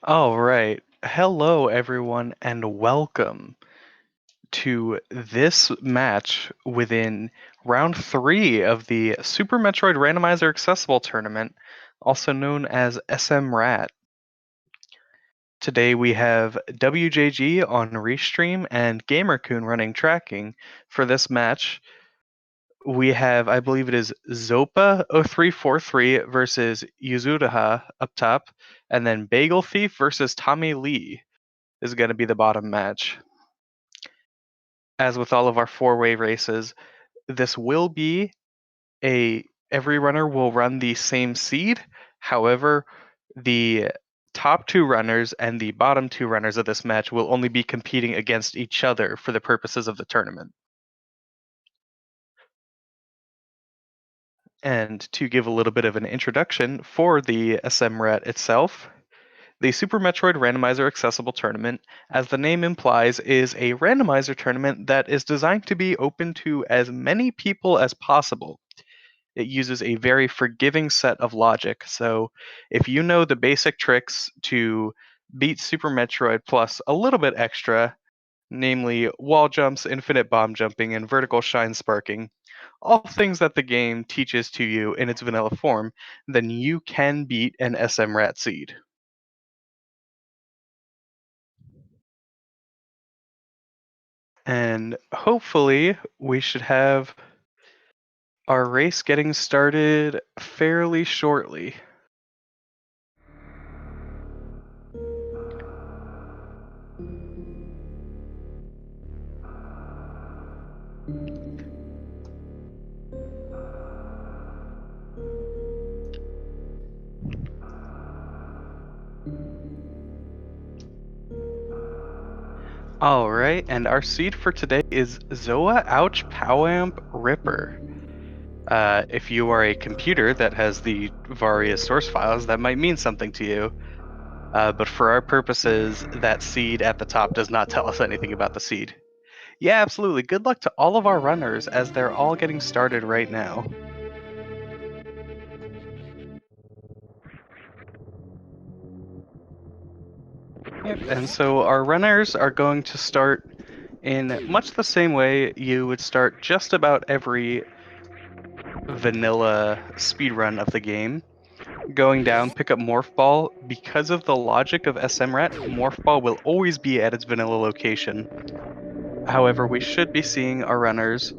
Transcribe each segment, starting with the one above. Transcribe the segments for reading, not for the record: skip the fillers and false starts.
All right. Hello, everyone, and welcome to this match within round 3 of the Super Metroid Randomizer Accessible Tournament, also known as SMRAT. Today we have WJG on Restream and GamerCoon running tracking. For this match, we have, I believe it is xopa0343 versus Yuzuriha up top, and then Bagel Thief versus TommyLee is going to be the bottom match. As with all of our four-way races, this will be every runner will run the same seed. However, the top two runners and the bottom two runners of this match will only be competing against each other for the purposes of the tournament. And to give a little bit of an introduction for the SMRAT itself, the Super Metroid Randomizer Accessible Tournament, as the name implies, is a randomizer tournament that is designed to be open to as many people as possible. It uses a very forgiving set of logic, so if you know the basic tricks to beat Super Metroid plus a little bit extra, namely wall jumps, infinite bomb jumping, and vertical shine sparking, all things that the game teaches to you in its vanilla form, then you can beat an SMRAT seed. And hopefully, we should have our race getting started fairly shortly. Alright, and our seed for today is Zoa Ouch Powamp Ripper. If you are a computer that has the various source files, that might mean something to you. But for our purposes, that seed at the top does not tell us anything about the seed. Yeah, absolutely. Good luck to all of our runners as they're all getting started right now. Yep, and so our runners are going to start in much the same way you would start just about every vanilla speedrun of the game. Going down, pick up Morph Ball. Because of the logic of SMRAT, Morph Ball will always be at its vanilla location. However, we should be seeing our runners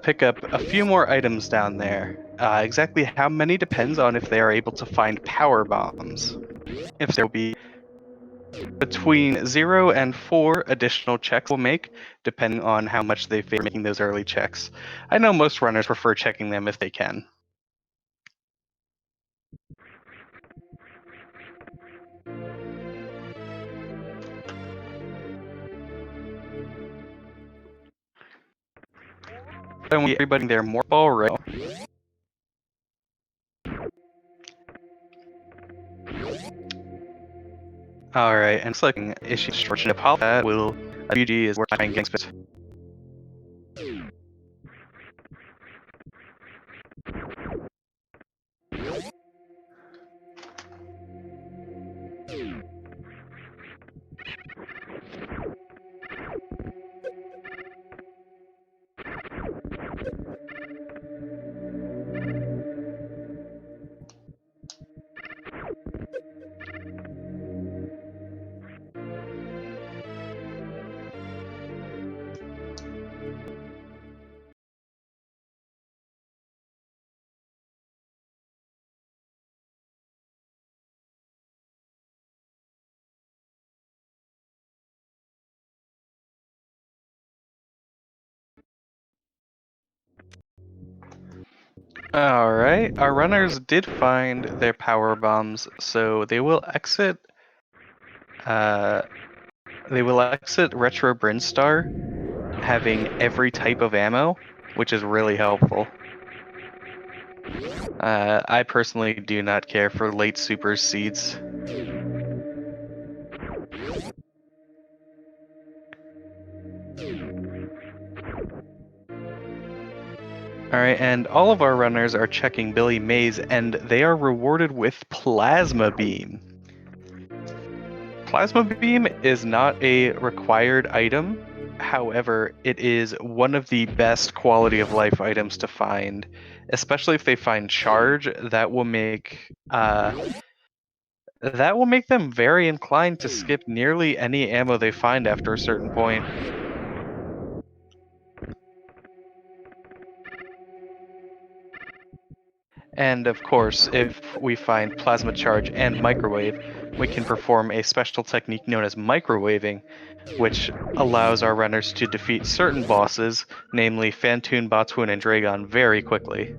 pick up a few more items down there. Exactly how many depends on if they are able to find power bombs. If there will be between 0 and 4 additional checks we'll make, depending on how much they favor making those early checks. I know most runners prefer checking them if they can. Then we everybody there more ball right. Alright, and it's like an issue distortion of how that will WG is working against it. Alright, our runners did find their power bombs, so they will exit Retro Brinstar having every type of ammo, which is really helpful. I personally do not care for late super seeds. Alright, and all of our runners are checking Billy Mays, and they are rewarded with Plasma Beam. Plasma Beam is not a required item. However, it is one of the best quality of life items to find, especially if they find charge. That will make them very inclined to skip nearly any ammo they find after a certain point. And of course, if we find plasma charge and microwave, we can perform a special technique known as microwaving, which allows our runners to defeat certain bosses, namely Phantoon, Batoon, and Dragon, very quickly.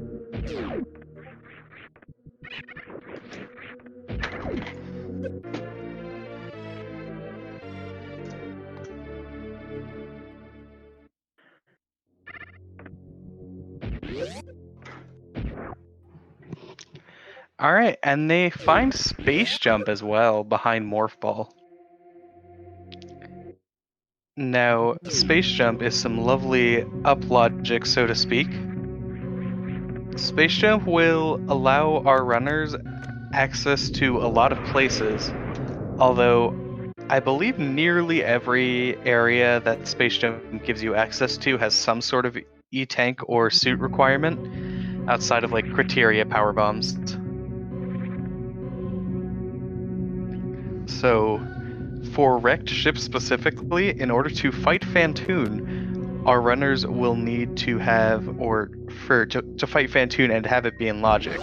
Alright, and they find Space Jump as well behind Morph Ball. Now, Space Jump is some lovely up logic, so to speak. Space Jump will allow our runners access to a lot of places, although I believe nearly every area that Space Jump gives you access to has some sort of E-tank or suit requirement, outside of like criteria power bombs. So, for wrecked ships specifically, in order to fight Phantoon, our runners will need to have, to fight Phantoon and have it be in logic,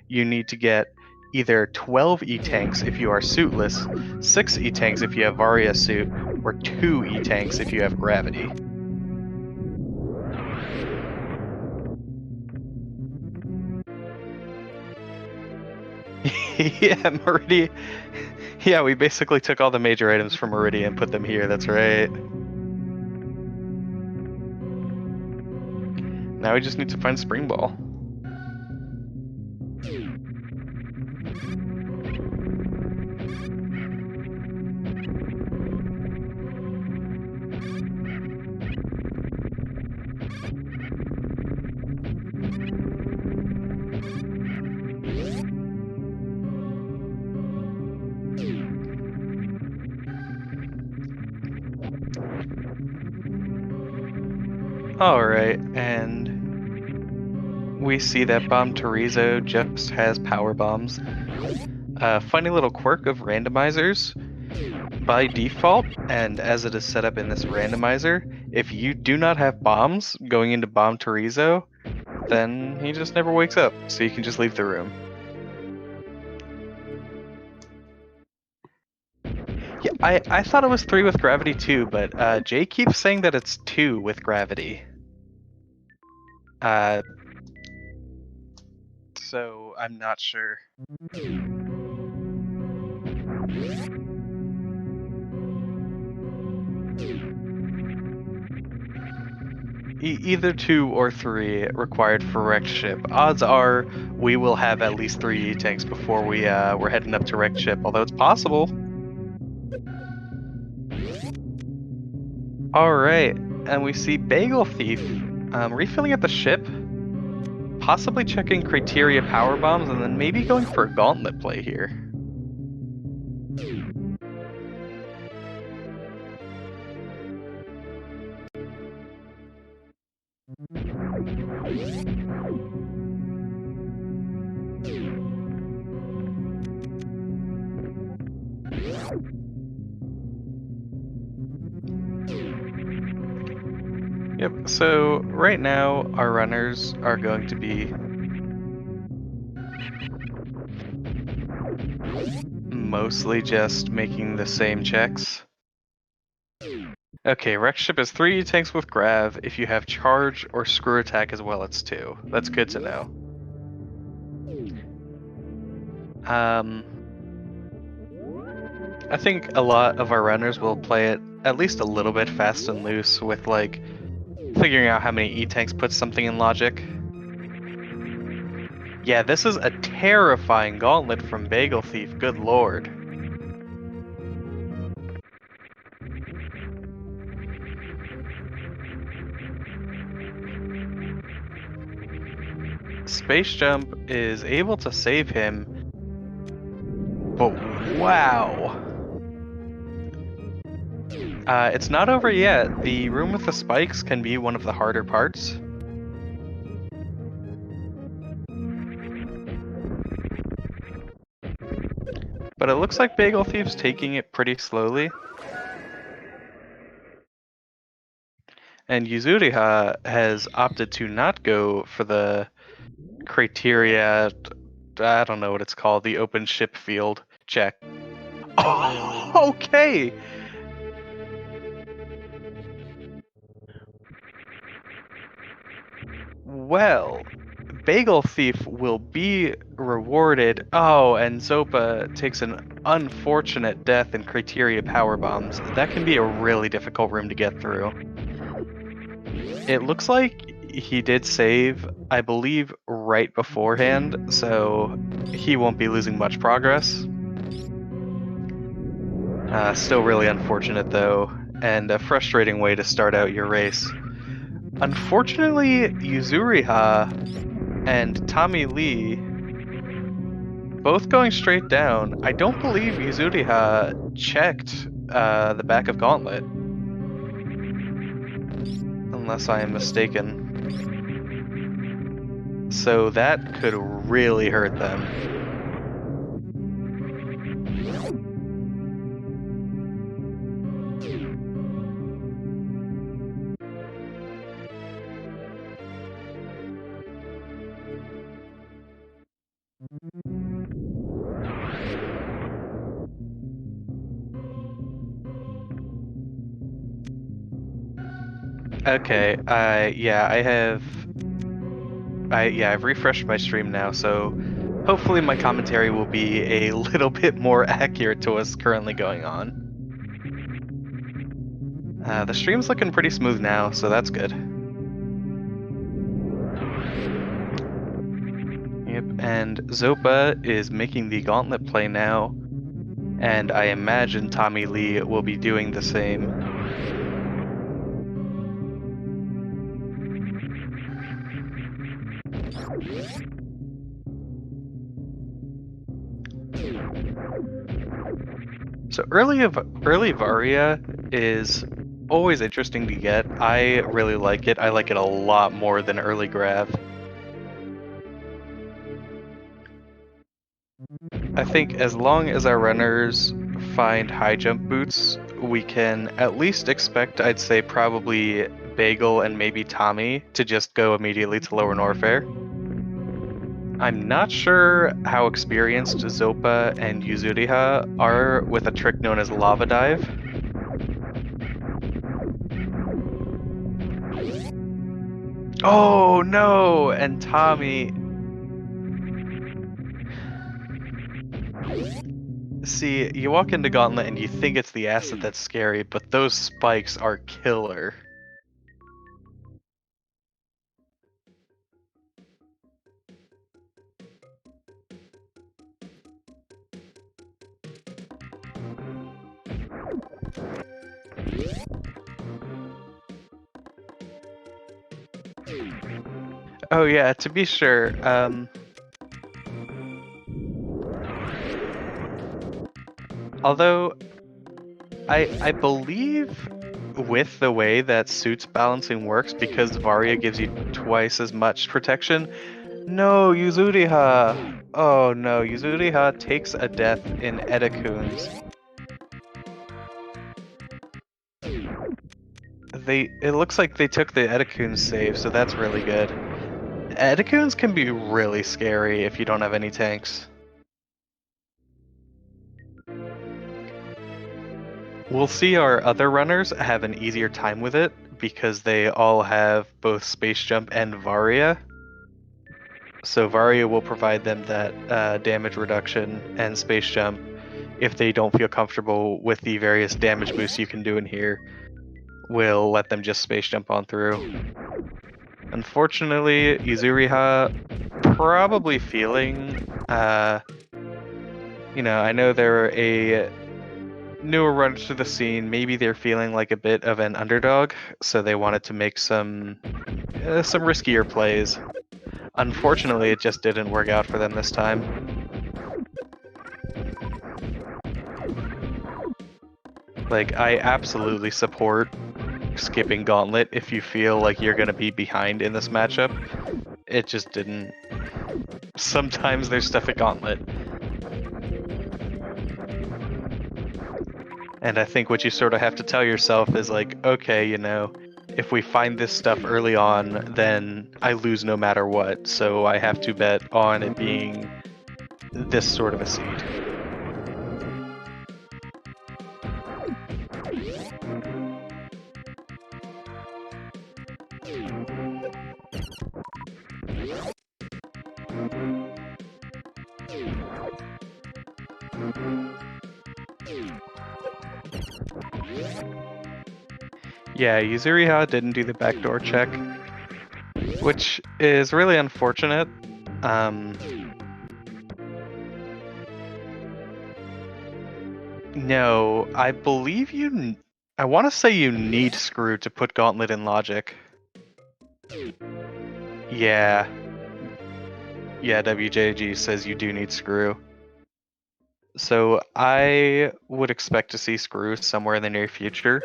you need to get either 12 E-tanks if you are suitless, 6 E-tanks if you have Varia suit, or 2 E-tanks if you have gravity. Yeah, Meridian. Yeah, we basically took all the major items from Meridian and put them here, that's right. Now we just need to find Spring Ball. Alright, and we see that Bomb Torizo just has power bombs. Funny little quirk of randomizers. By default, and as it is set up in this randomizer, if you do not have bombs going into Bomb Torizo, then he just never wakes up, so you can just leave the room. Yeah, I thought it was 3 with gravity too, but Jay keeps saying that it's 2 with gravity. So I'm not sure. Either 2 or 3 required for wrecked ship. Odds are we will have at least 3 E-tanks before we're heading up to wrecked ship, although it's possible. Alright, and we see Bagel Thief refilling at the ship, possibly checking criteria power bombs, and then maybe going for a gauntlet play here. Yep, so right now our runners are going to be mostly just making the same checks. Okay, wrecked ship is 3 tanks with grav. If you have charge or screw attack as well, it's 2. That's good to know. I think a lot of our runners will play it at least a little bit fast and loose with like figuring out how many E-tanks puts something in logic. Yeah, this is a terrifying gauntlet from Bagel Thief, good lord. Space Jump is able to save him, but wow. It's not over yet. The room with the spikes can be one of the harder parts. But it looks like Bagel Thief's taking it pretty slowly. And Yuzuriha has opted to not go for the criteria, I don't know what it's called, the open ship field check. Oh, okay! Well, Bagel Thief will be rewarded. Oh, and Zopa takes an unfortunate death in criteria power bombs. That can be a really difficult room to get through. It looks like he did save, I believe, right beforehand, so he won't be losing much progress. Still really unfortunate though, and a frustrating way to start out your race. Unfortunately, Yuzuriha and TommyLee both going straight down. I don't believe Yuzuriha checked the back of Gauntlet. Unless I am mistaken. So that could really hurt them. Okay, I've refreshed my stream now, so hopefully my commentary will be a little bit more accurate to what's currently going on. The stream's looking pretty smooth now, so that's good. Yep, and Zopa is making the gauntlet play now, and I imagine TommyLee will be doing the same. So early Varia is always interesting to get. I really like it. I like it a lot more than early Grav. I think as long as our runners find high jump boots, we can at least expect, I'd say probably Bagel and maybe Tommy to just go immediately to lower Norfair. I'm not sure how experienced Zopa and Yuzuriha are with a trick known as Lava Dive. Oh no! And Tommy... See, you walk into Gauntlet and you think it's the acid that's scary, but those spikes are killer. Oh yeah, to be sure, although I believe with the way that suits balancing works, because Varia gives you twice as much protection. No, Yuzuriha! Oh no, Yuzuriha takes a death in Edakuns. It looks like they took the Edakun save, so that's really good. Edakuns can be really scary if you don't have any tanks. We'll see our other runners have an easier time with it because they all have both Space Jump and Varia. So Varia will provide them that damage reduction and Space Jump if they don't feel comfortable with the various damage boosts you can do in here. We'll let them just Space Jump on through. Unfortunately, Yuzuriha probably feeling, I know they're a newer runner to the scene. Maybe they're feeling like a bit of an underdog, so they wanted to make some riskier plays. Unfortunately, it just didn't work out for them this time. Like, I absolutely support skipping Gauntlet if you feel like you're gonna be behind in this matchup. It just didn't. Sometimes there's stuff at Gauntlet. And I think what you sort of have to tell yourself is like, okay, you know, if we find this stuff early on, then I lose no matter what. So I have to bet on it being this sort of a seed. Yeah, Yuzuriha didn't do the backdoor check, which is really unfortunate. No, I believe you. I want to say you need Screw to put Gauntlet in Logic. Yeah. Yeah, WJG says you do need Screw. So I would expect to see Screw somewhere in the near future.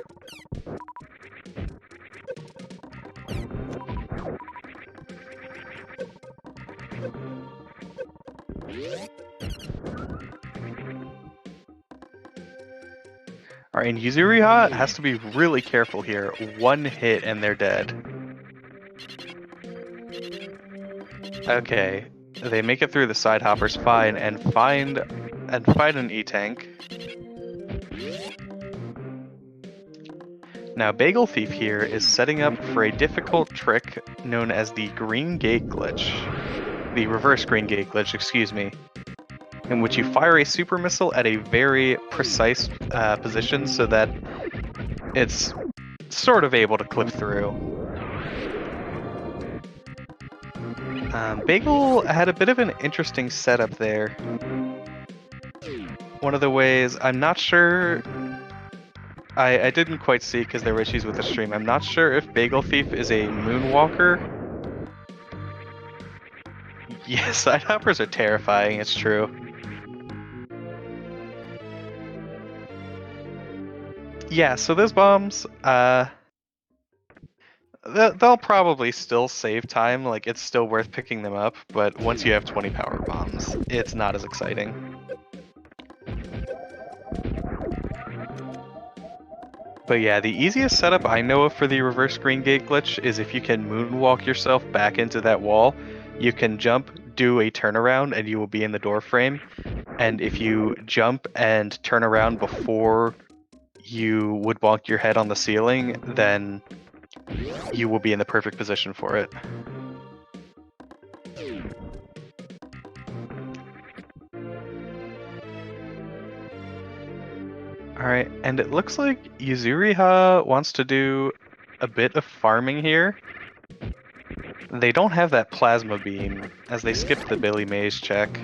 Alright, and Yuzuriha has to be really careful here. One hit and they're dead. Okay, they make it through the side hoppers fine and find an E-tank. Now Bagel Thief here is setting up for a difficult trick known as the green gate glitch. The reverse green gate glitch, excuse me. In which you fire a super missile at a very precise position so that it's sort of able to clip through. Bagel had a bit of an interesting setup there. One of the ways, I'm not sure, I didn't quite see because there were issues with the stream. I'm not sure if Bagel Thief is a moonwalker. Yes, side hoppers are terrifying, it's true. Yeah, so those bombs, they'll probably still save time, like it's still worth picking them up, but once you have 20 power bombs, it's not as exciting. But yeah, the easiest setup I know of for the reverse green gate glitch is if you can moonwalk yourself back into that wall, you can jump, do a turnaround, and you will be in the door frame. And if you jump and turn around before you would bonk your head on the ceiling, then you will be in the perfect position for it. Alright, and it looks like Yuzuriha wants to do a bit of farming here. They don't have that plasma beam, as they skipped the Billy Mays check.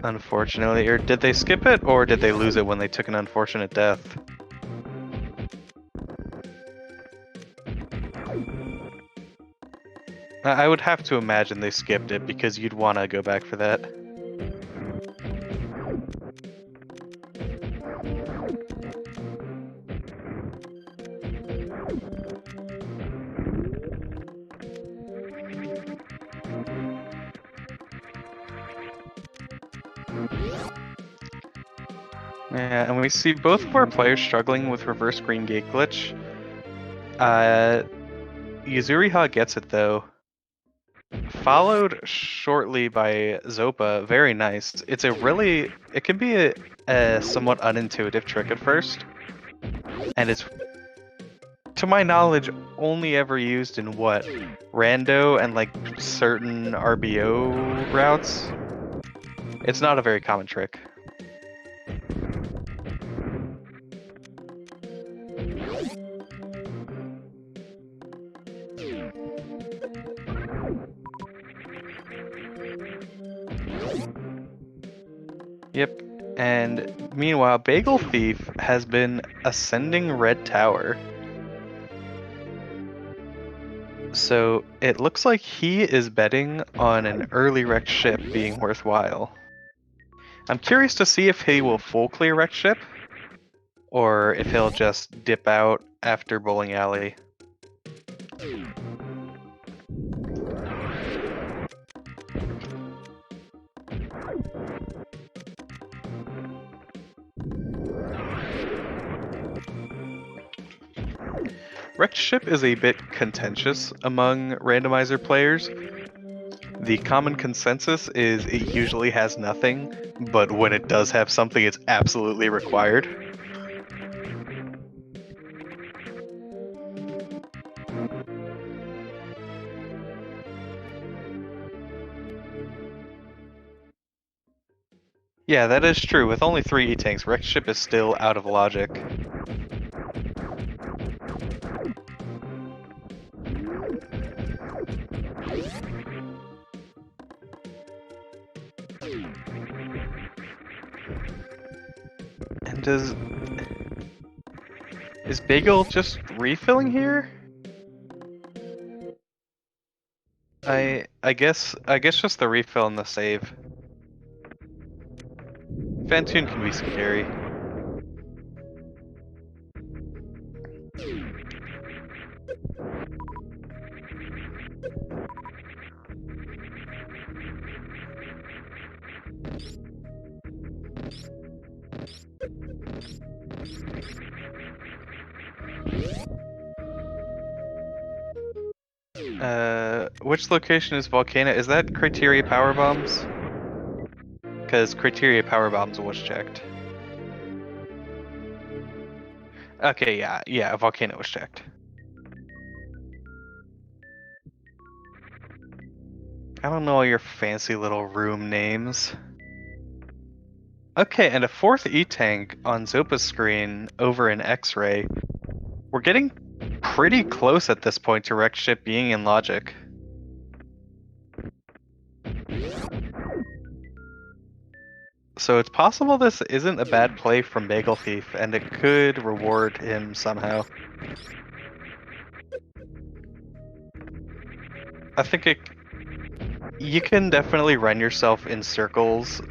Unfortunately, or did they skip it, or did they lose it when they took an unfortunate death? I would have to imagine they skipped it, because you'd want to go back for that. Yeah, and we see both of our players struggling with reverse green gate glitch. Yuzuriha gets it though. Followed shortly by Xopa, very nice. It's a really, it can be a somewhat unintuitive trick at first. And it's, to my knowledge, only ever used in what? Rando and like certain RBO routes? It's not a very common trick. Yep, and meanwhile, Bagel Thief has been ascending Red Tower. So it looks like he is betting on an early wrecked ship being worthwhile. I'm curious to see if he will full clear wrecked ship, or if he'll just dip out after bowling alley. Wrecked ship is a bit contentious among randomizer players. The common consensus is it usually has nothing, but when it does have something, it's absolutely required. Yeah, that is true. With only 3 E-tanks, wrecked ship is still out of logic. And is Bagel just refilling here? I guess just the refill and the save. Fantoon can be scary. Which location is Volcano? Is that Criteria Power Bombs? Because Criteria Power Bombs was checked. Okay, yeah, Volcano was checked. I don't know all your fancy little room names. Okay, and a 4th E-tank on Zopa's screen over in X-Ray. We're getting pretty close at this point to wrecked ship being in logic. So it's possible this isn't a bad play from Bagel Thief, and it could reward him somehow. I think you can definitely run yourself in circles,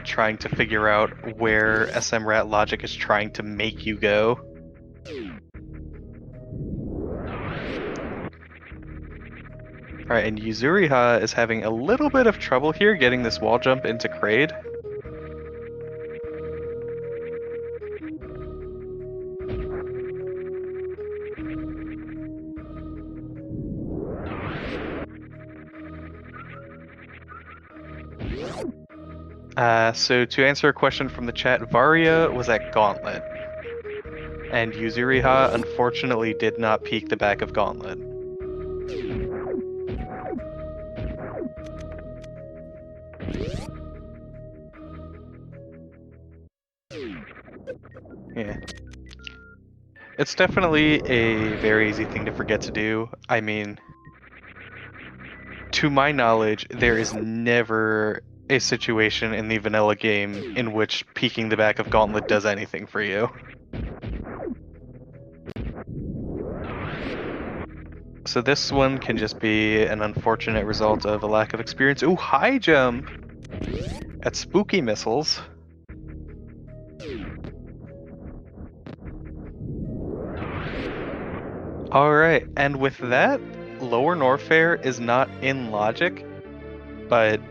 trying to figure out where SMRAT logic is trying to make you go. Alright, and Yuzuriha is having a little bit of trouble here getting this wall jump into Kraid. So to answer a question from the chat, Varia was at Gauntlet. And Yuzuriha unfortunately did not peek the back of Gauntlet. Yeah. It's definitely a very easy thing to forget to do. I mean, to my knowledge, there is never a situation in the vanilla game in which peeking the back of Gauntlet does anything for you. So this one can just be an unfortunate result of a lack of experience. Ooh, high jump at spooky missiles. Alright, and with that, Lower Norfair is not in logic, but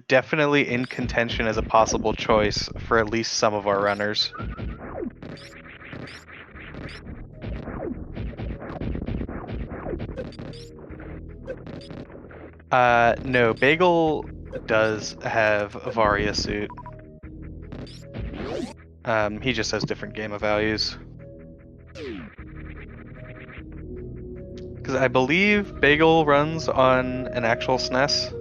definitely in contention as a possible choice for at least some of our runners. No, Bagel does have a Varia suit. He just has different gamma values. Because I believe Bagel runs on an actual SNES.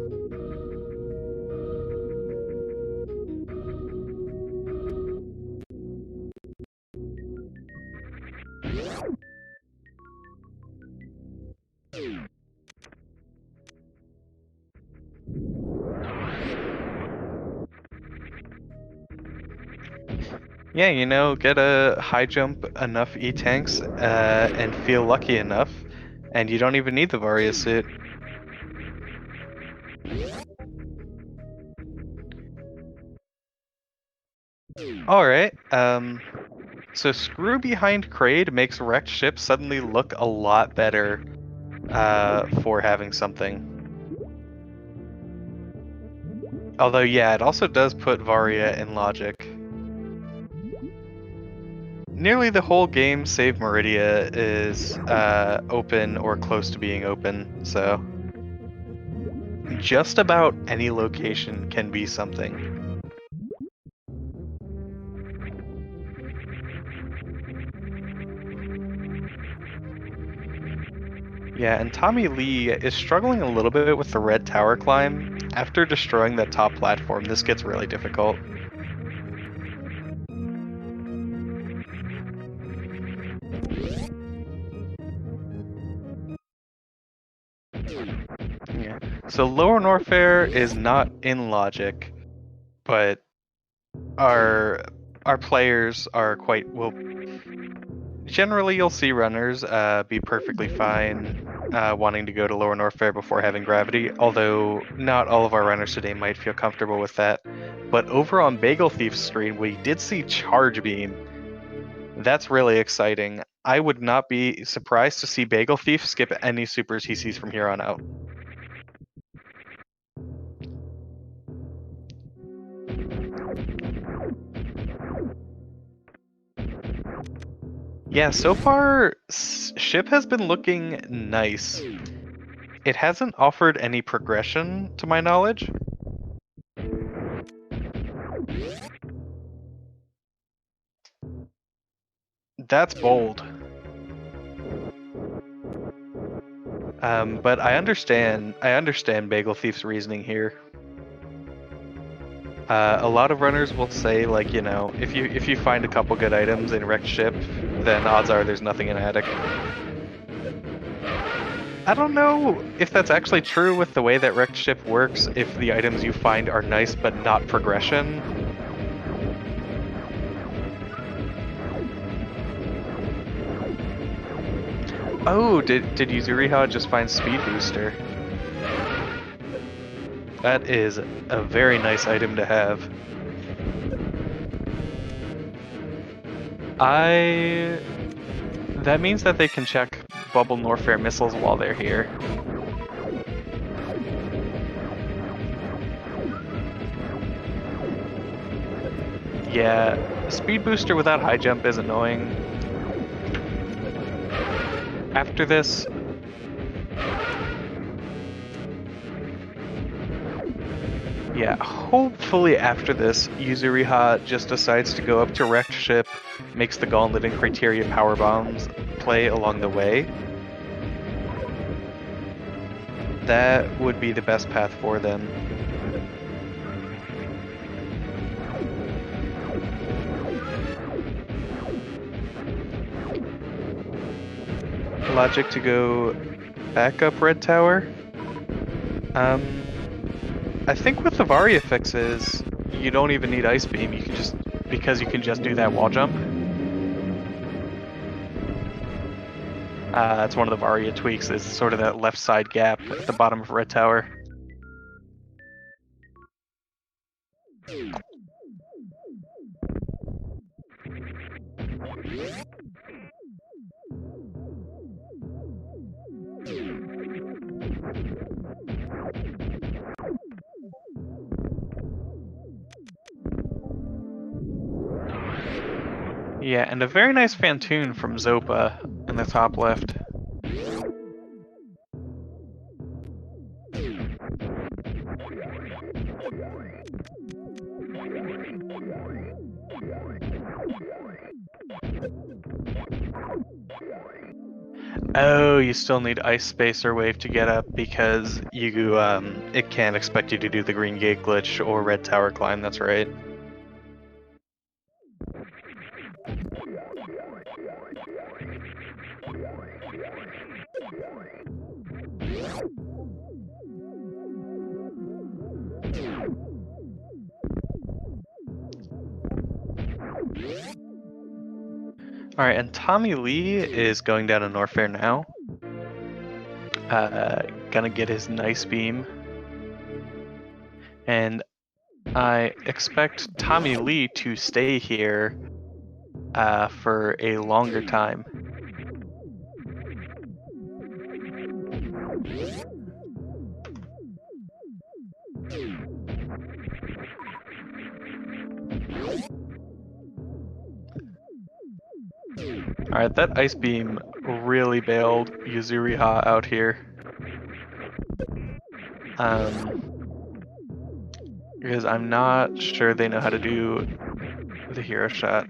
Yeah, you know, get a high jump enough E-tanks and feel lucky enough, And you don't even need the Varia suit. Alright, so Screw Behind Kraid makes wrecked ships suddenly look a lot better for having something. Although, yeah, it also does put Varia in logic. Nearly the whole game, save Meridia, is open or close to being open, so just about any location can be something. Yeah, and TommyLee is struggling a little bit with the red tower climb. After destroying that top platform, this gets really difficult. Yeah. So Lower Norfair is not in logic, but our players are quite well. Generally, you'll see runners be perfectly fine wanting to go to Lower Norfair before having gravity, although not all of our runners today might feel comfortable with that. But over on Bagel Thief's screen, we did see Charge Beam. That's really exciting. I would not be surprised to see Bagel Thief skip any supers he sees from here on out. Yeah, so far, ship has been looking nice. It hasn't offered any progression, to my knowledge. That's bold. But I understand Bagel Thief's reasoning here. A lot of runners will say, like, you know, if you find a couple good items in wrecked ship, then odds are there's nothing in attic. I don't know if that's actually true with the way that wrecked ship works, if the items you find are nice but not progression. Oh, did Yuzuriha just find Speed Booster? That is a very nice item to have. That means that they can check Bubble Norfair missiles while they're here. Yeah, Speed Booster without high jump is annoying. After this, yeah, hopefully after this, Yuzuriha just decides to go up to wrecked ship, makes the Gauntlet and Criteria power bombs play along the way. That would be the best path for them. Logic to go back up Red Tower. I think with the Varia fixes, you don't even need Ice Beam. You can just do that wall jump. That's one of the Varia tweaks. Is sort of that left side gap at the bottom of Red Tower. Yeah, and a very nice Fantoon from Xopa in the top left. Oh, you still need Ice Spacer Wave to get up because it can't expect you to do the Green Gate glitch or Red Tower climb, that's right. Alright, and TommyLee is going down to Norfair now. Gonna get his nice beam. And I expect TommyLee to stay here for a longer time. Alright, that ice beam really bailed Yuzuriha out here. Because I'm not sure they know how to do the hero shot.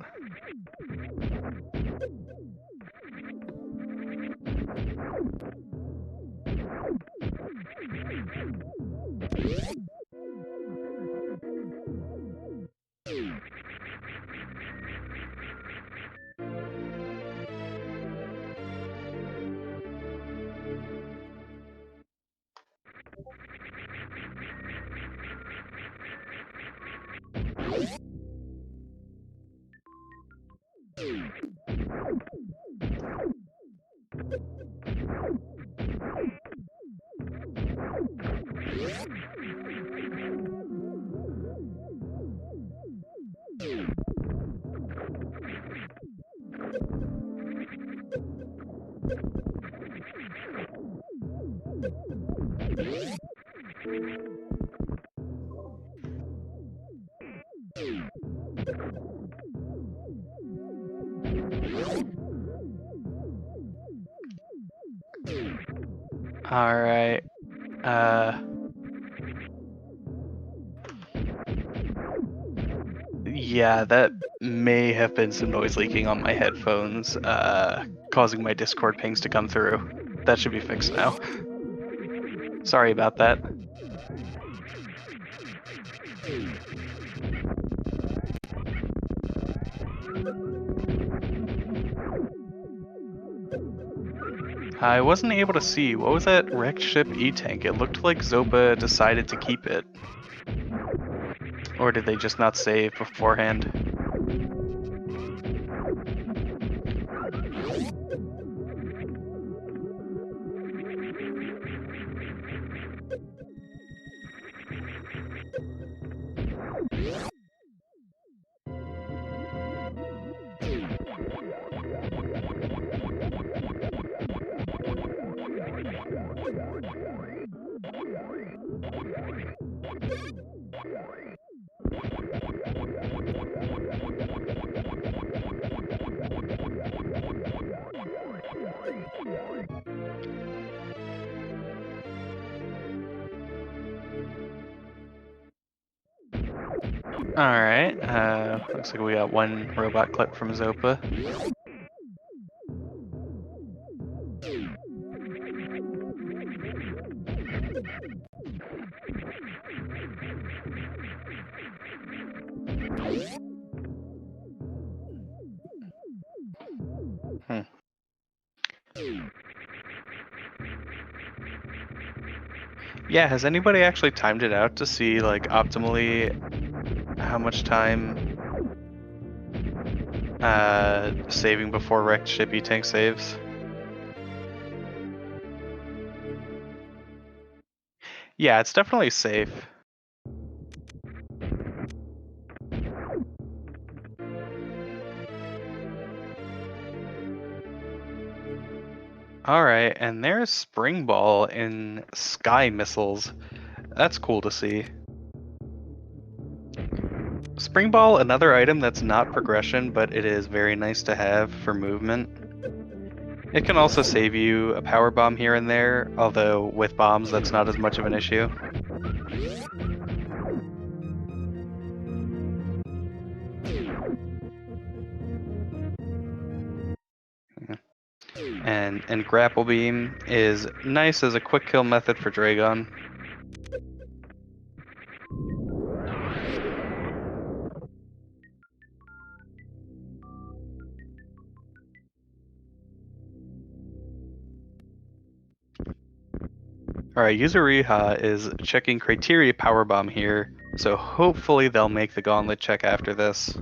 Alright. Yeah, that may have been some noise leaking on my headphones, causing my Discord pings to come through. That should be fixed now. Sorry about that. I wasn't able to see. What was that wrecked ship E-tank? It looked like Xopa decided to keep it. Or did they just not save beforehand? Alright, looks like we got one robot clip from Xopa. Yeah, has anybody actually timed it out to see, like, optimally how much time saving before wrecked ship E-tank saves? Yeah, it's definitely safe. Alright, and there's Spring Ball in Sky Missiles. That's cool to see. Spring Ball, another item that's not progression, but it is very nice to have for movement. It can also save you a power bomb here and there, although with bombs that's not as much of an issue. And Grapple Beam is nice as a quick kill method for Dragon. Alright, Yuzuriha is checking Criteria Power Bomb here, so hopefully they'll make the Gauntlet check after this.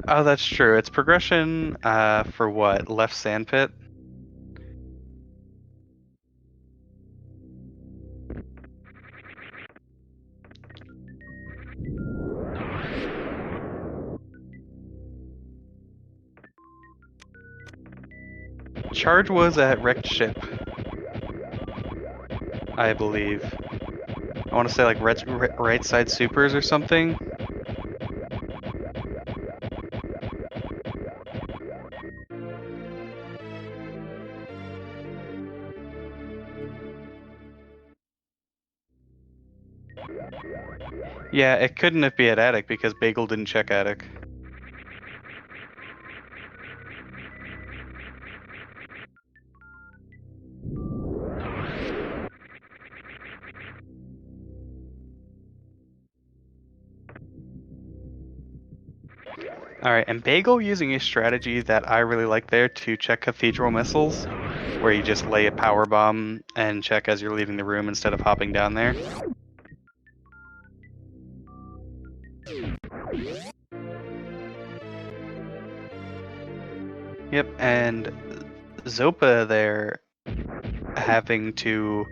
Oh, that's true. It's progression for what? Left sandpit? Charge was at wrecked ship, I believe. I want to say like right side supers or something. Yeah, it couldn't be at attic because Bagel didn't check attic. Alright, and Bagel using a strategy that I really like there to check cathedral missiles, where you just lay a power bomb and check as you're leaving the room instead of hopping down there. Yep, and Xopa there having to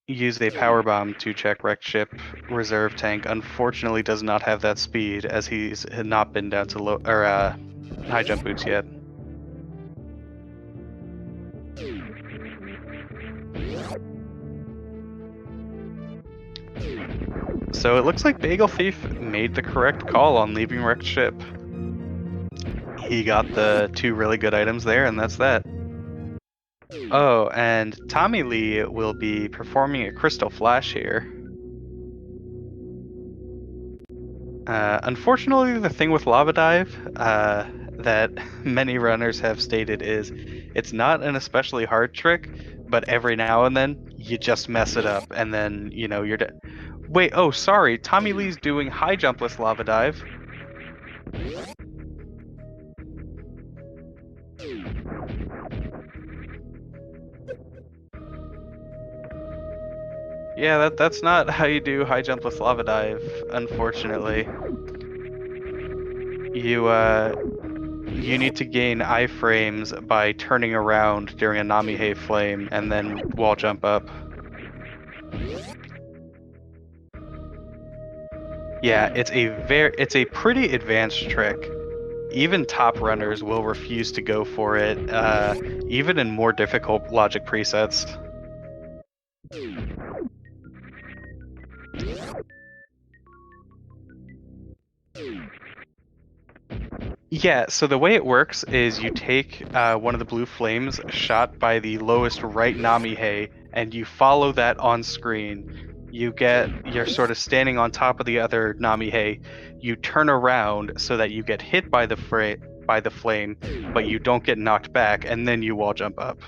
use a power bomb to check wrecked ship reserve tank unfortunately does not have that speed, as he's not been down to low or high jump boots yet. So it looks like Bagel Thief made the correct call on leaving wrecked ship. He got the 2 really good items there, and that's that. Oh, and TommyLee will be performing a Crystal Flash here. Unfortunately, the thing with Lava Dive that many runners have stated is it's not an especially hard trick, but every now and then you just mess it up, and then, you know, you're dead. Wait, oh, sorry, TommyLee's doing high jumpless Lava Dive. Yeah, that's not how you do high jumpless Lava Dive, unfortunately. You need to gain iframes by turning around during a Namihe flame and then wall jump up. Yeah, it's a pretty advanced trick. Even top runners will refuse to go for it, even in more difficult logic presets. Yeah, so the way it works is you take one of the blue flames shot by the lowest right Namihe, and you follow that on screen. You're sort of standing on top of the other Namihe. You turn around so that you get hit by the flame, but you don't get knocked back, and then you wall jump up.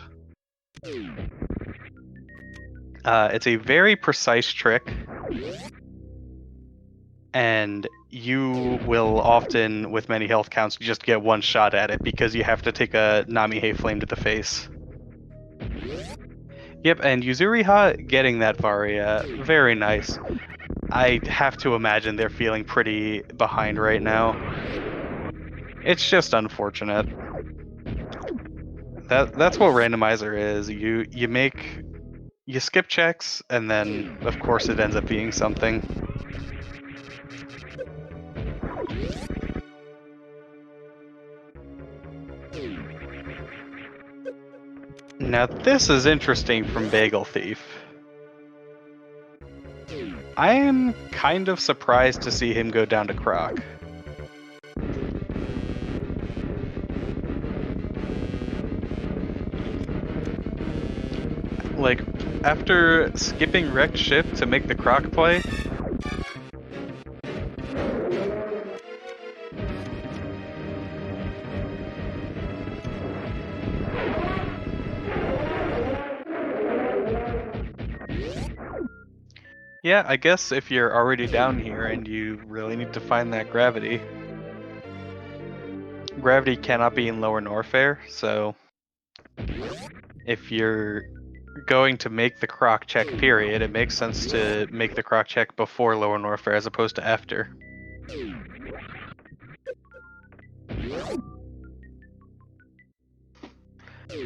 It's a very precise trick, and you will often, with many health counts, just get one shot at it because you have to take a Namihe flame to the face. Yep, and Yuzuriha getting that Varia, very nice. I have to imagine they're feeling pretty behind right now. It's just unfortunate. That's what randomizer is. You skip checks, and then of course it ends up being something. Now this is interesting from Bagel Thief. I am kind of surprised to see him go down to Croc. Like, after skipping wrecked ship to make the Croc play, yeah, I guess if you're already down here and you really need to find that gravity. Gravity cannot be in Lower Norfair, so if you're going to make the Croc check period, it makes sense to make the Croc check before Lower Norfair as opposed to after.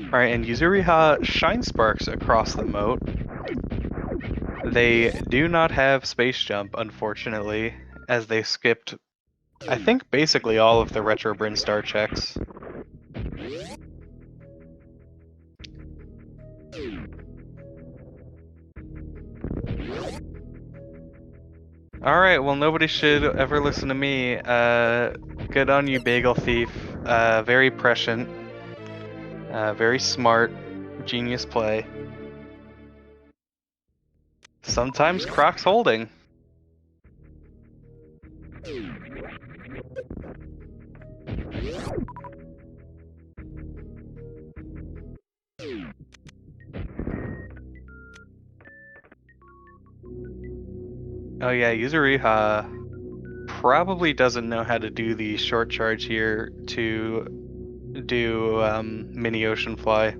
Alright, and Yuzuriha shine sparks across the moat. They do not have space jump, unfortunately, as they skipped, I think, basically all of the Retro Brinstar checks. Alright, well, nobody should ever listen to me. Good on you, Bagel Thief. Very prescient. Very smart. Genius play. Sometimes Croc's holding. Oh yeah, Yuzuriha probably doesn't know how to do the short charge here to do mini ocean fly.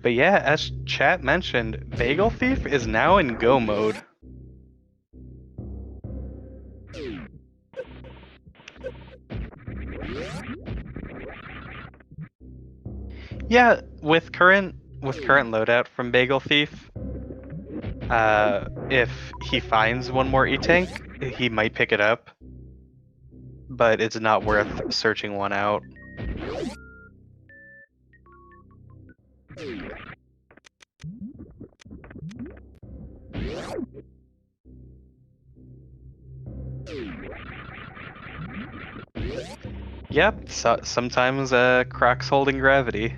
But yeah, as chat mentioned, Bagel Thief is now in go mode. Yeah, with current loadout from Bagel Thief, if he finds one more E-Tank, he might pick it up, but it's not worth searching one out. Yep, so sometimes Croc's holding gravity.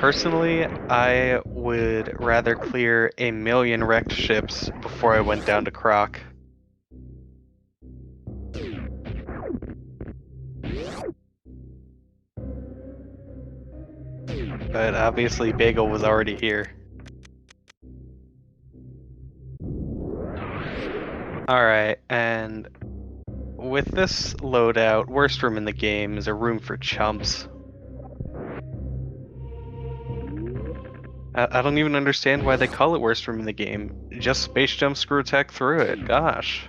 Personally, I would rather clear 1,000,000 wrecked ships before I went down to Croc. But obviously Bagel was already here. Alright, and with this loadout, worst room in the game is a room for chumps. I don't even understand why they call it worst room in the game. Just space jump screw attack through it, gosh.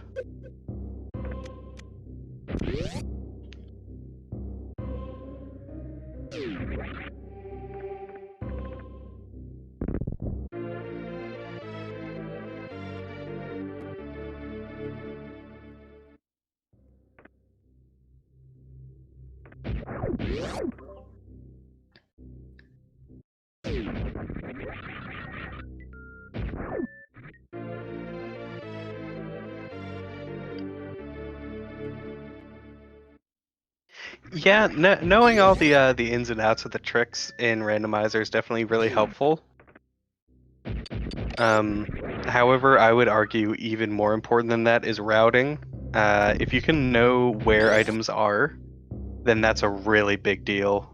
Yeah, knowing all the ins and outs of the tricks in randomizer is definitely really helpful. However, I would argue even more important than that is routing. If you can know where items are, then that's a really big deal.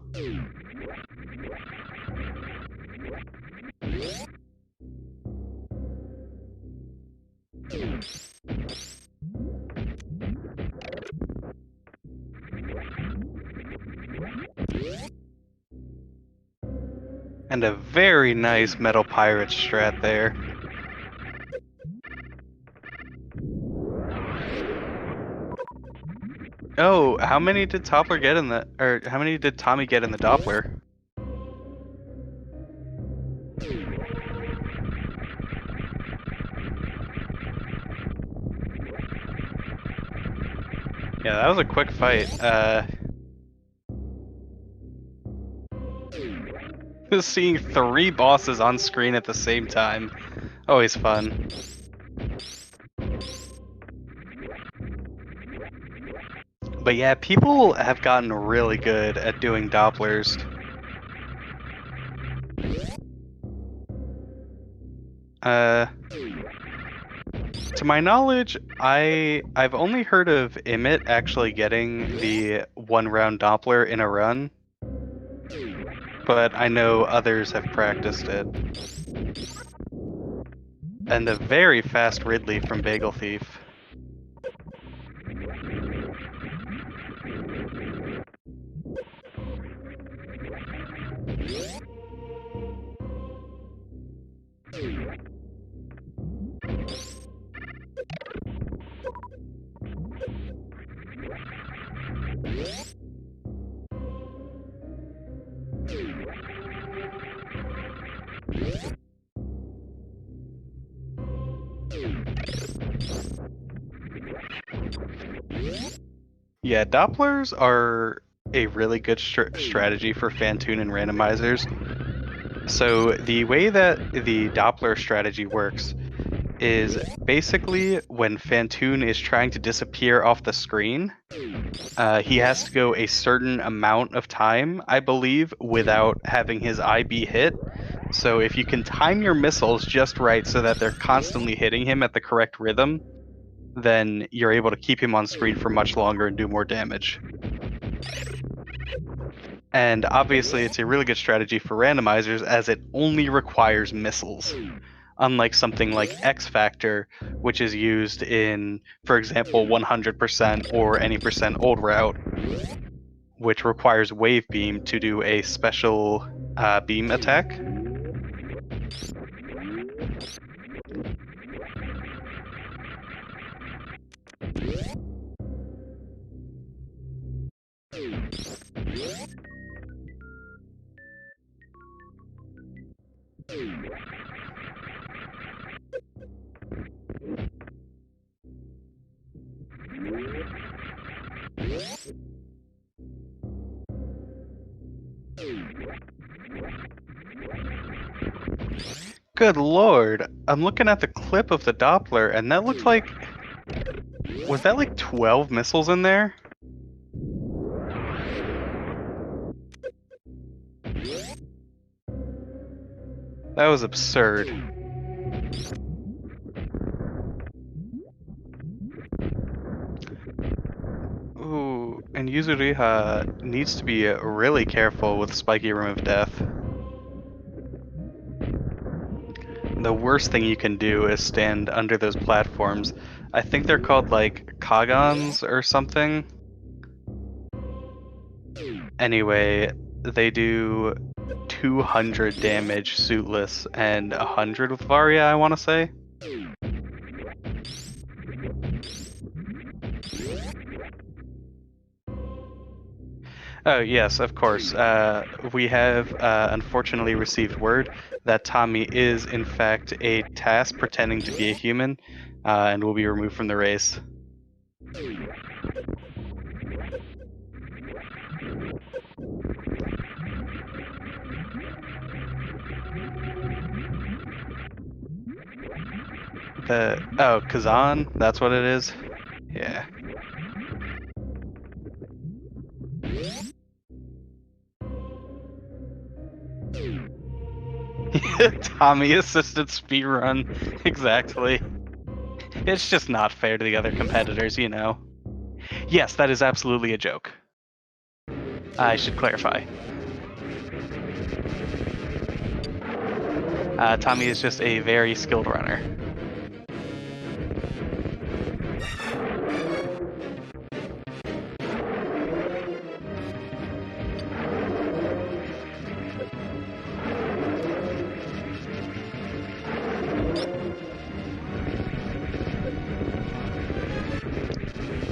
And a very nice Metal Pirate strat there. Oh, how many did Toppler get in the, or how many did Tommy get in the Doppler? Yeah, that was a quick fight. Seeing 3 bosses on screen at the same time, always fun. But yeah, people have gotten really good at doing Dopplers. To my knowledge, I've only heard of Emmett actually getting the 1-round Doppler in a run, but I know others have practiced it. And the very fast Ridley from Bagel Thief. Yeah, Dopplers are a really good strategy for Fantoon and randomizers. So the way that the Doppler strategy works is basically when Fantoon is trying to disappear off the screen, he has to go a certain amount of time, I believe, without having his eye be hit. So if you can time your missiles just right so that they're constantly hitting him at the correct rhythm, then you're able to keep him on screen for much longer and do more damage. And obviously, it's a really good strategy for randomizers as it only requires missiles. Unlike something like X Factor, which is used in, for example, 100% or any percent old route, which requires Wave Beam to do a special beam attack. Good lord, I'm looking at the clip of the Doppler, and that looked like... Was that like 12 missiles in there? That was absurd. Ooh, and Yuzuriha needs to be really careful with Spiky Room of Death. The worst thing you can do is stand under those platforms. I think they're called like Kagans or something. Anyway, they do 200 damage suitless and 100 with Varia, I want to say. Oh, yes, of course. We have unfortunately received word that Tommy is, in fact, a task pretending to be a human and will be removed from the race. Oh, Kazan? That's what it is? Yeah. Tommy assisted speedrun. Exactly. It's just not fair to the other competitors, you know. Yes, that is absolutely a joke. I should clarify. Tommy is just a very skilled runner.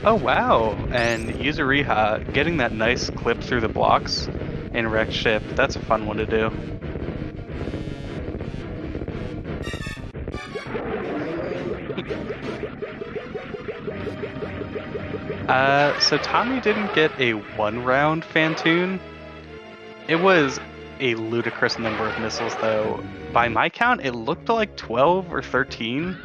Oh wow, and Yuzuriha getting that nice clip through the blocks in wrecked ship, that's a fun one to do. So Tommy didn't get a one-round Fantoon. It was a ludicrous number of missiles though. By my count, it looked like 12 or 13.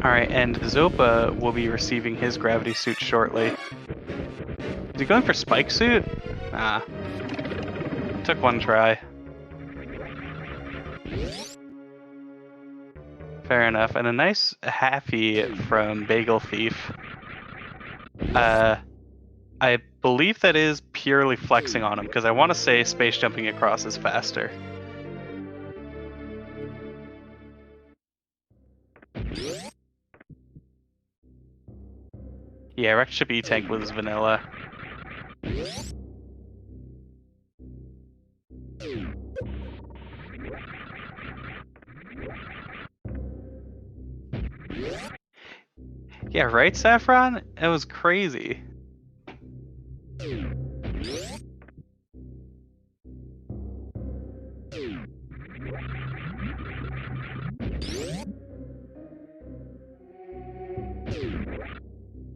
Alright, and Zopa will be receiving his gravity suit shortly. Is he going for spike suit? Ah. Took one try. Fair enough. And a nice halfie from Bagel Thief. I believe that is purely flexing on him, because I want to say space jumping across is faster. Yeah, Wrecked Ship E-Tank was vanilla. Yeah, right, Saffron? It was crazy.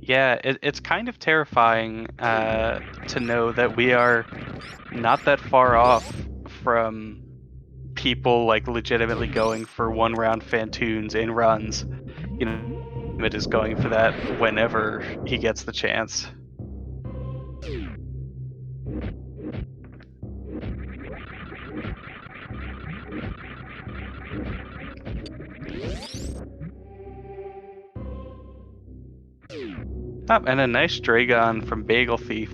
Yeah, it's kind of terrifying to know that we are not that far off from people like legitimately going for one round Fantoons in runs. You know, it is going for that whenever he gets the chance. Oh, and a nice Dragon from Bagel Thief.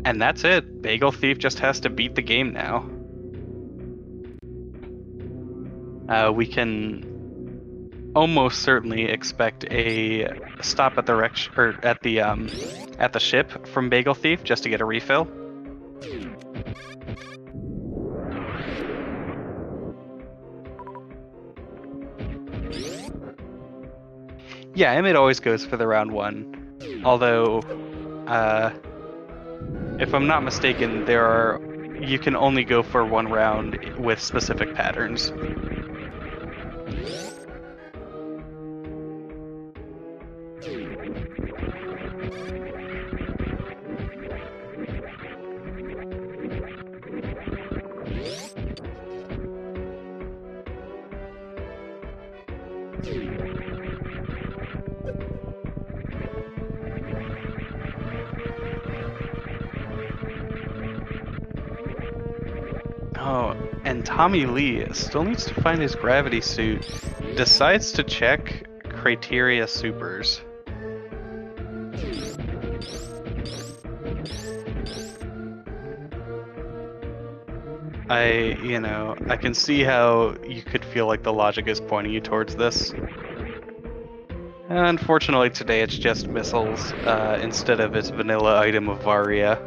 And that's it. Bagel Thief just has to beat the game now. We can almost certainly expect a stop at the at the ship from Bagel Thief just to get a refill. Yeah, Emmett always goes for the round one. Although, if I'm not mistaken, you can only go for one round with specific patterns. Oh, and TommyLee still needs to find his gravity suit. Decides to check criteria supers. I can see how you could feel like the logic is pointing you towards this. Unfortunately, today it's just missiles instead of its vanilla item of Varia.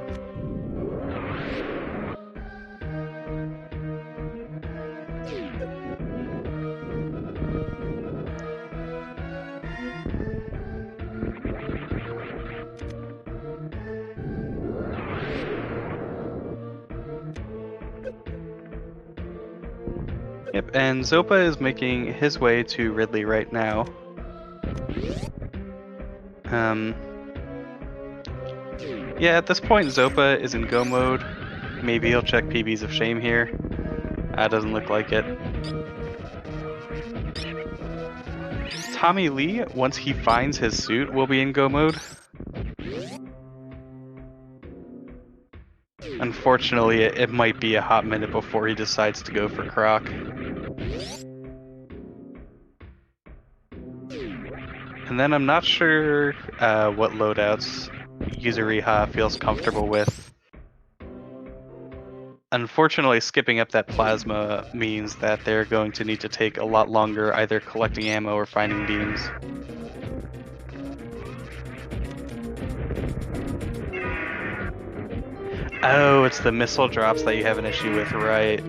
Yep, and Xopa is making his way to Ridley right now. Yeah, at this point Xopa is in go mode. Maybe he'll check PBs of Shame here. Doesn't look like it. TommyLee, once he finds his suit, will be in go mode. Unfortunately, it might be a hot minute before he decides to go for Croc. And then I'm not sure what loadouts Yuzuriha feels comfortable with. Unfortunately, skipping up that plasma means that they're going to need to take a lot longer either collecting ammo or finding beams. Oh, it's the missile drops that you have an issue with, right?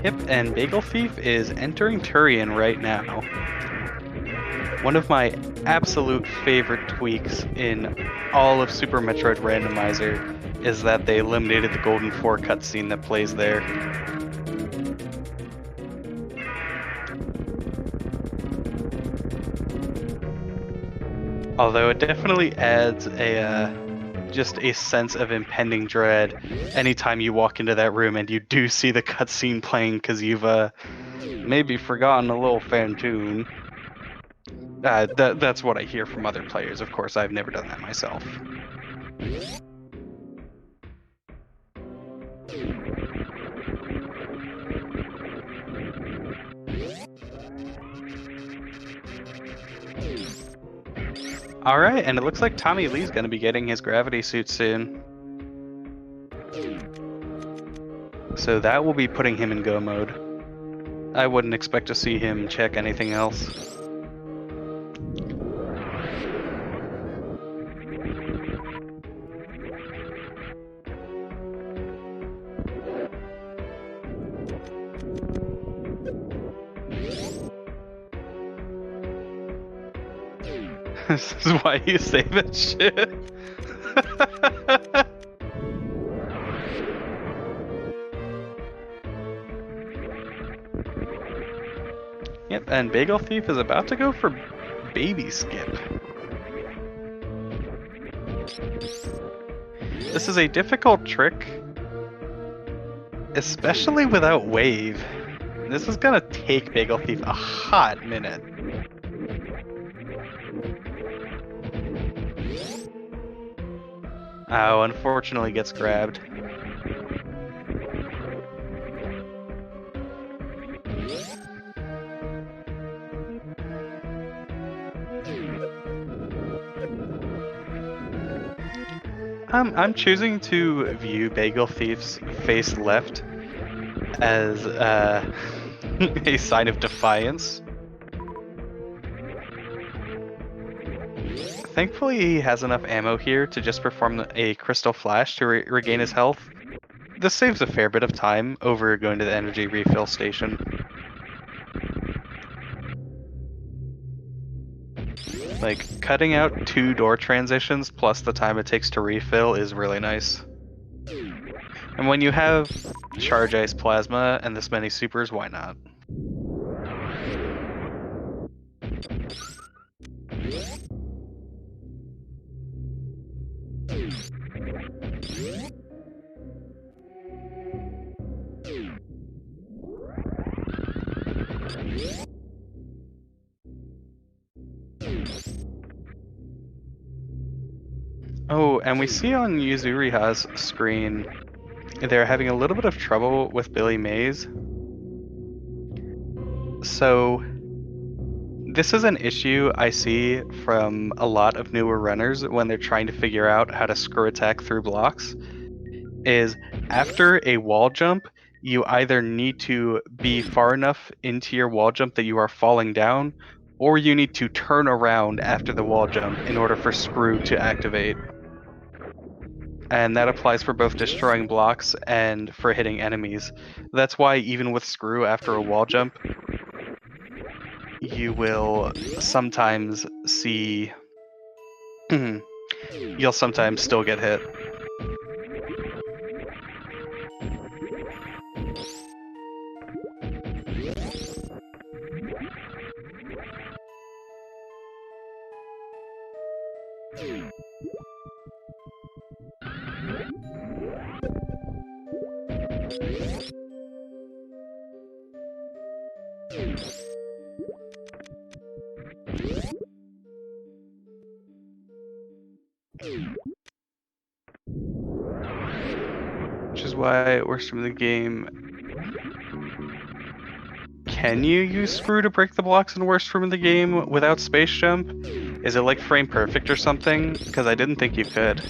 Yep, and Bagel Thief is entering Turian right now. One of my absolute favorite tweaks in all of Super Metroid Randomizer is that they eliminated the Golden 4 cutscene that plays there. Although it definitely adds just a sense of impending dread anytime you walk into that room and you do see the cutscene playing because you've maybe forgotten a little Fantoon. That's what I hear from other players. Of course, I've never done that myself. Alright, and it looks like TommyLee's gonna be getting his gravity suit soon. So that will be putting him in go mode. I wouldn't expect to see him check anything else. This is why you say that shit. Yep, and Bagel Thief is about to go for Baby Skip. This is a difficult trick, especially without wave. This is gonna take Bagel Thief a hot minute. Oh, unfortunately gets grabbed. I'm choosing to view Bagel Thief's face left as a sign of defiance. Thankfully, he has enough ammo here to just perform a crystal flash to regain his health. This saves a fair bit of time over going to the energy refill station. Like, cutting out 2 door transitions plus the time it takes to refill is really nice. And when you have Charge Ice Plasma and this many supers, why not? Oh, and we see on Yuzuriha's screen, they're having a little bit of trouble with Billy Mays. So, this is an issue I see from a lot of newer runners when they're trying to figure out how to screw attack through blocks, is after a wall jump, you either need to be far enough into your wall jump that you are falling down, or you need to turn around after the wall jump in order for screw to activate. And that applies for both destroying blocks and for hitting enemies. That's why even with screw after a wall jump, you will sometimes see... you'll sometimes still get hit. Which is why it works from the game. Can you use screw to break the blocks in worst room in the game without space jump? Is it like frame perfect or something? Because I didn't think you could.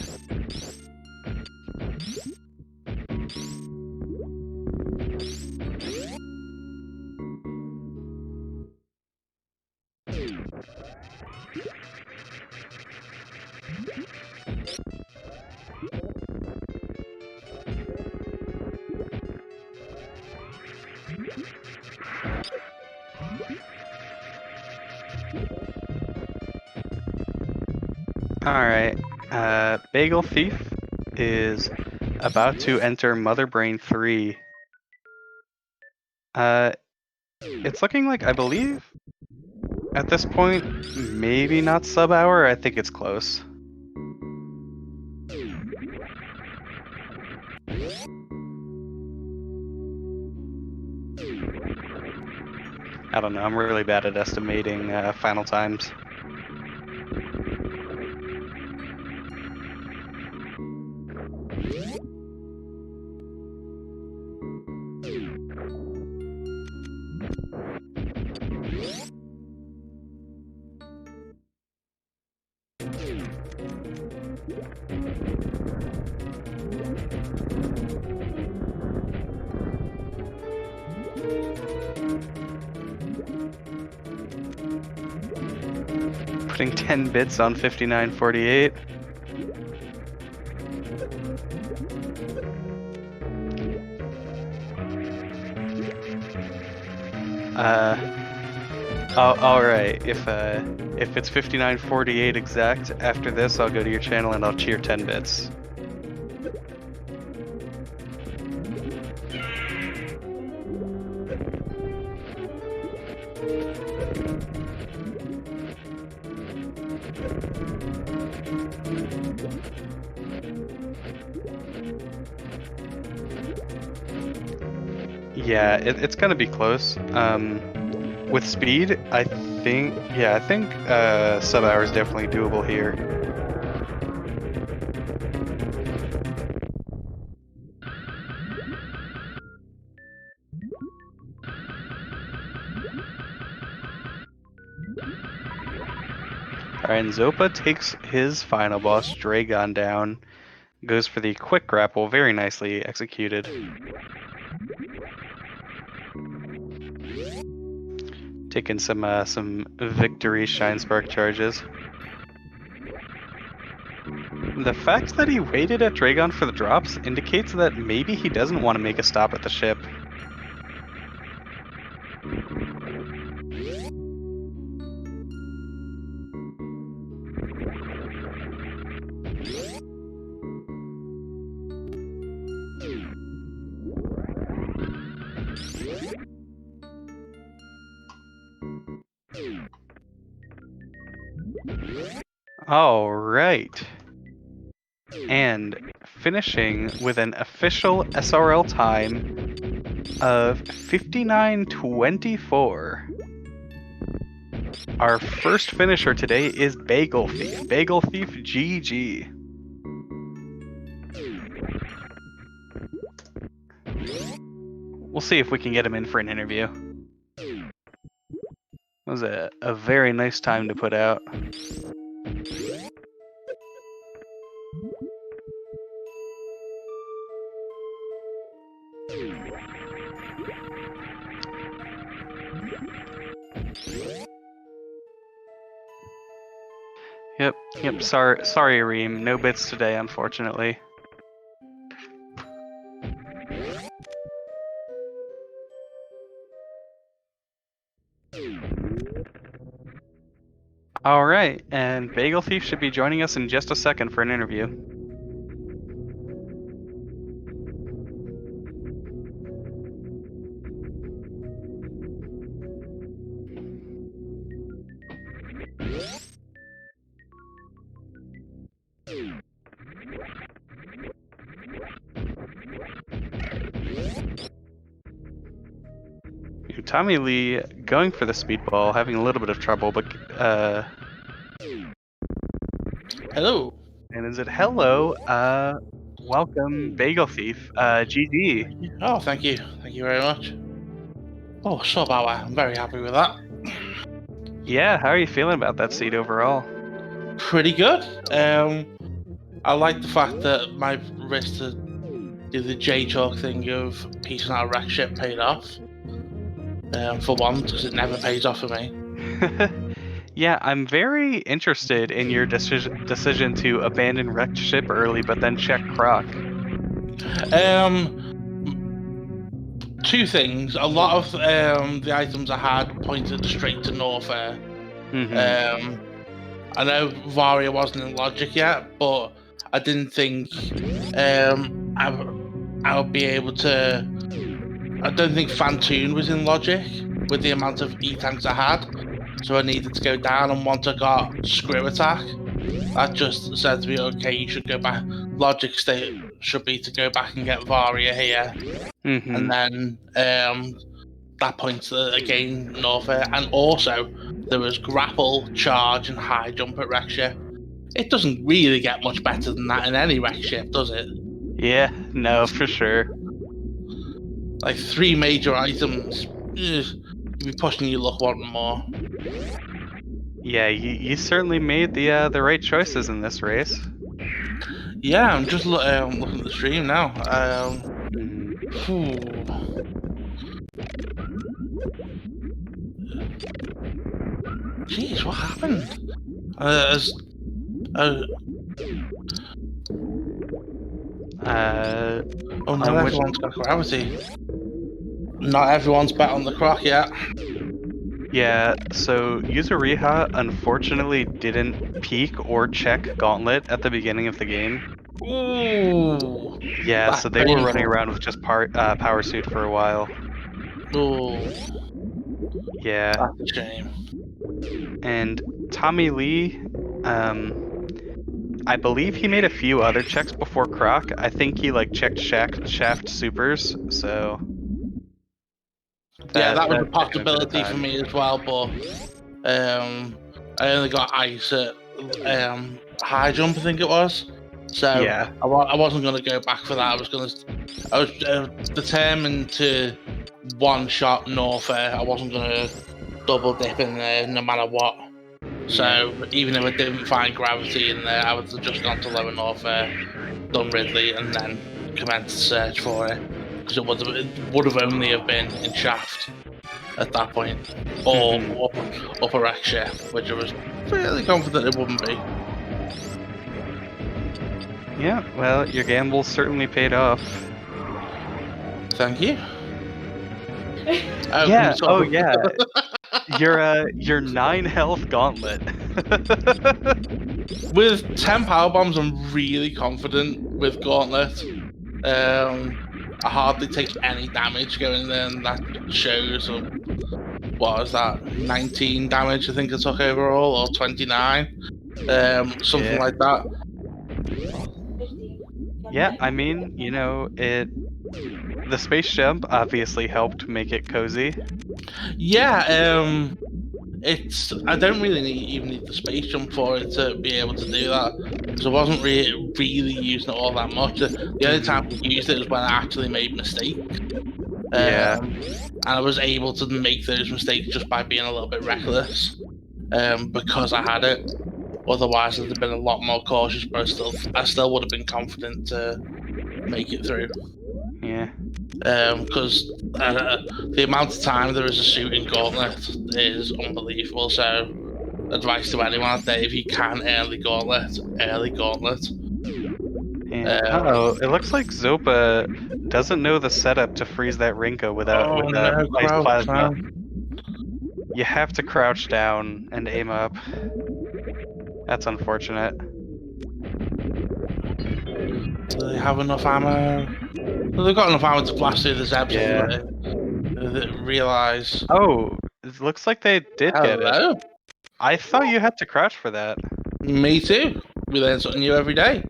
Alright, Bagel Thief is about to enter Mother Brain 3. It's looking like, I believe, at this point, maybe not sub-hour, I think it's close. I don't know, I'm really bad at estimating final times. Putting 10 bits on 5948. Alright, if If it's 59.48 exact, after this I'll go to your channel and I'll cheer 10 bits. Yeah, it's gonna be close. With speed, I think sub hour is definitely doable here. Alright, and Xopa takes his final boss, Dragon, down. Goes for the quick grapple, very nicely executed. Taking some victory Shine Spark charges. The fact that he waited at Dragon for the drops indicates that maybe he doesn't want to make a stop at the ship. All right. And finishing with an official SRL time of 59.24. Our first finisher today is Bagel Thief. Bagel Thief GG. We'll see if we can get him in for an interview. It was a very nice time to put out. Yep. Sorry, Reem. No bits today, unfortunately. All right, and Bagel Thief should be joining us in just a second for an interview. TommyLee going for the speedball, having a little bit of trouble, but Hello. And is it hello? Welcome, Bagel Thief. GG. Oh, thank you. Thank you very much. Oh, sub hour. I'm very happy with that. Yeah, how are you feeling about that seed overall? Pretty good. I like the fact that my risk to do the J-Chalk thing of piecing out a wreck ship paid off. For one, because it never pays off for me. Yeah, I'm very interested in your decision to abandon wrecked ship early, but then check Croc. Two things. A lot of the items I had pointed straight to Norfair. I know Varia wasn't in Logic yet, but I didn't think I would be able to. I don't think Fantoon was in Logic with the amount of E-tanks I had, so I needed to go down. And once I got Screw Attack, that just said to me, okay, you should go back. Logic state should be to go back and get Varia here. And then that points again Norfair. And also, there was Grapple, Charge, and High Jump at Wreck Ship. It doesn't really get much better than that in any Wreck Ship, does it? Yeah, no, for sure. Like 3 major items, you'd be pushing your luck one more. Yeah, you certainly made the right choices in this race. Yeah, I'm just looking at the stream now. Jeez, what happened? Not everyone's got gravity. Not everyone's bet on the Croc yet. Yeah, so Yuzuriha unfortunately didn't peek or check Gauntlet at the beginning of the game. Ooh, Yeah, that's so they were running painful. around with just Power Suit for a while. Ooh, Yeah, that's a shame. and TommyLee, I believe he made a few other checks before Croc. I think he like checked Shaft Supers, so Yeah, that was a that took him a bit of possibility for time. me as well, but I only got ice at high jump, I think it was. So Yeah. I wasn't going to go back for that. I was determined to one shot North Air. I wasn't going to double dip in there no matter what. Yeah. So even if I didn't find gravity in there, I would have just gone to lower North Air, done Ridley, and then commenced the search for it because it would have only have been in Shaft at that point, or Mhm. upper rack chef, which I was fairly confident it wouldn't be. Yeah, well, your gamble certainly paid off. Thank you. Oh, can Yeah, we oh talk? yeah. Your 9 health gauntlet. With 10 power bombs, I'm really confident with Gauntlet. I hardly take any damage going in there, and that shows. What was that? 19 damage, I think I took overall, or 29, something Yeah. like that. Yeah, I mean, the space jump obviously helped make it cozy. Yeah, I don't really even need the space jump for it to be able to do that because I wasn't really using it all that much. The only time Mhm. I used it was when I actually made mistakes, Yeah. and I was able to make those mistakes just by being a little bit reckless because I had it. Otherwise, I'd have been a lot more cautious, but I still would have been confident to make it through. Yeah. Because the amount of time there is a shooting gauntlet is unbelievable. So, advice to anyone out there: if you can early gauntlet, early gauntlet. Yeah. Um, Uh-oh, it looks like Zopa doesn't know the setup to freeze that Rinko oh with no, ice crouch, plasma. man! You have to crouch down and aim up. That's unfortunate. Do they have enough ammo? Well, they've got enough ammo to blast through the Zeb thing, Yeah. but they realise. Oh, it looks like they did get it. Hello, I thought you had to crouch for that. me too. We learn something new every day.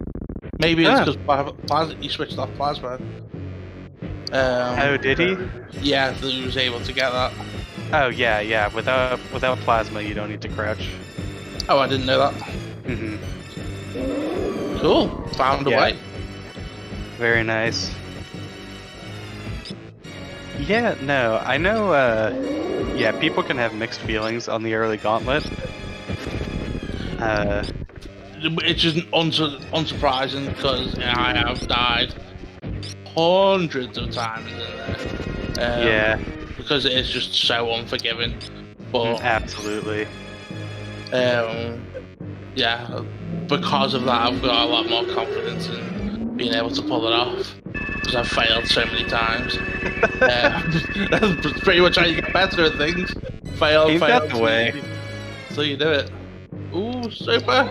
Maybe it's Huh. because he switched off plasma. Oh, did he? Yeah, he was able to get that. Oh, yeah, yeah. Without plasma, you don't need to crouch. Oh, I didn't know that. Mm-hmm. Cool, found a Yeah. way. Very nice. Yeah, no, I know, yeah, people can have mixed feelings on the early gauntlet. It's just unsurprising because I have died hundreds of times in there. Yeah, Because it is just so unforgiving. But absolutely. yeah, because of that, I've got a lot more confidence in being able to pull it off. Because I've failed so many times. That's pretty much how you get better at things. Fail, Ain't fail, that the way? so you do it. Ooh, super.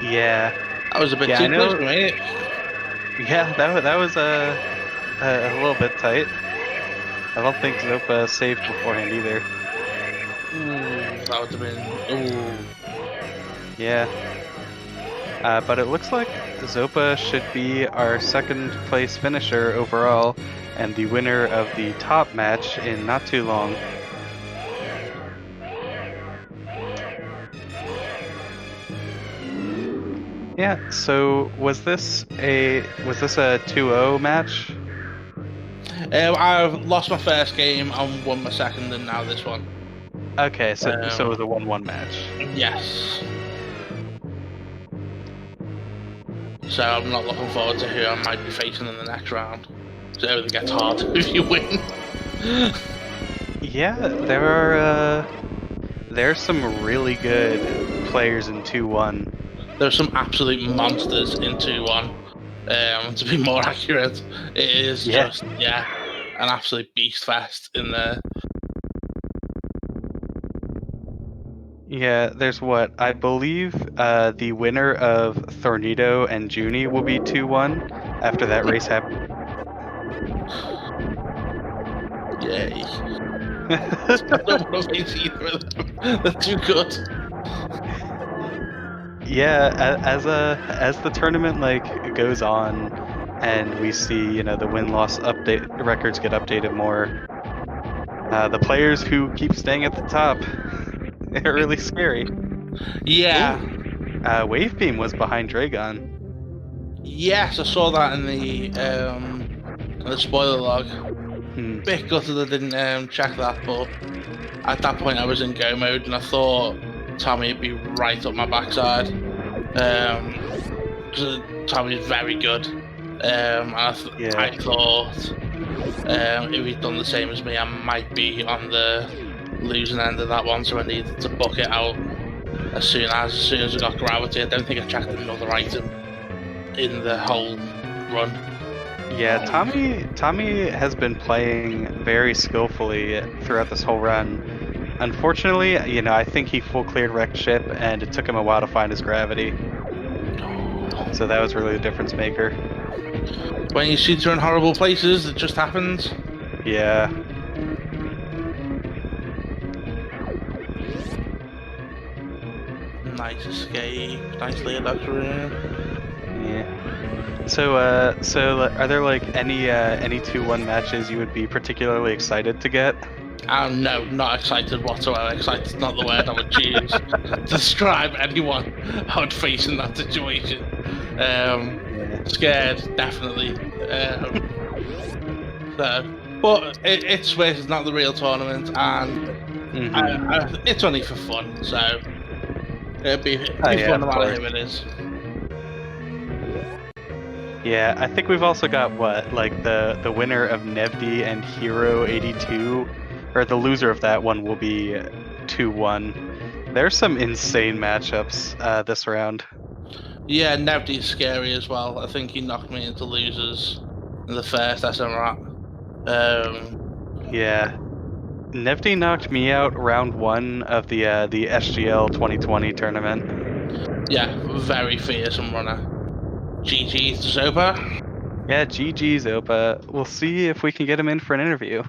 Yeah. That was a bit Yeah, I too close know. for me. Yeah, that was a little bit tight. I don't think Zopa saved beforehand either. Ooh, that would have been. Ooh. Yeah. But it looks like Zopa should be our second place finisher overall and the winner of the top match in not too long. Yeah, so was this a 2-0 match? I've lost my first game and won my second, and now this one. Okay, so it was a 1-1 match. Yes. So I'm not looking forward to who I might be facing in the next round. So it only gets harder if you win. Yeah, there's some really good players in 2-1. There's some absolute monsters in 2-1. To be more accurate, it is just an absolute beast fest in there. Yeah, there's what I believe the winner of Thornado and Junie will be 2-1 after that race happened. Yay. I don't want to face either of them. They're too good. Yeah, as the tournament like goes on and we see, the win-loss update records get updated more, the players who keep staying at the top are really scary. Yeah. Ooh, Wavebeam was behind Dragon. Yes, I saw that in the spoiler log. Bit gutted I didn't check that, but at that point I was in go mode and I thought Tommy would be right up my backside. Because Tommy's very good. And I thought if he'd done the same as me, I might be on the losing end of that one, so I needed to book it out as soon as I got gravity. I don't think I checked another item in the whole run. Yeah, Tommy has been playing very skillfully throughout this whole run. Unfortunately, I think he full cleared wrecked ship, and it took him a while to find his gravity. So that was really the difference maker. When you shoot in horrible places, it just happens. Yeah. Nice escape. Nice Leodog's room. Yeah. So are there like any 2-1 matches you would be particularly excited to get? No, not excited whatsoever. Excited's not the word I would choose to describe anyone I would face in that situation. Scared, definitely. But it's Swiss, it's not the real tournament, and it's only for fun, so it'd be fun no matter who it is. Yeah, I think we've also got the winner of Nevdi and Hero 82, or the loser of that one will be 2-1. There's some insane matchups this round. Yeah, Nevdi's scary as well. I think he knocked me into losers in the first SMRAT. Yeah. Nevdi knocked me out round 1 of the SGL 2020 tournament. Yeah, very fearsome runner. GG's to Xopa. Yeah, GG's Xopa. We'll see if we can get him in for an interview.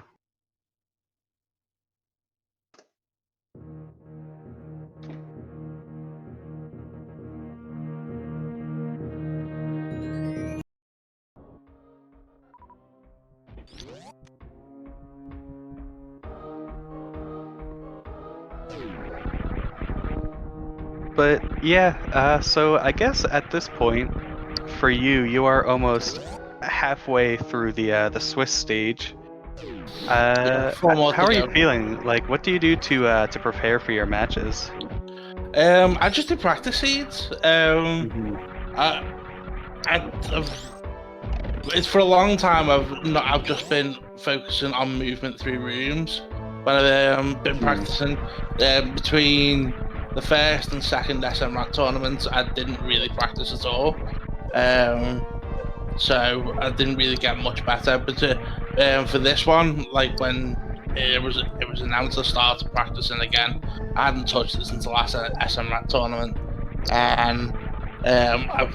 But yeah, so I guess at this point, for you are almost halfway through the Swiss stage. How are you feeling? Like, what do you do to prepare for your matches? I just do practice seeds. It's for a long time. I've just been focusing on movement through rooms, but I've been practicing between the first and second SMRAT tournaments. I didn't really practice at all, so I didn't really get much better. But for this one, like when it was announced to start practicing again, I hadn't touched it since the last SMRAT tournament, and I've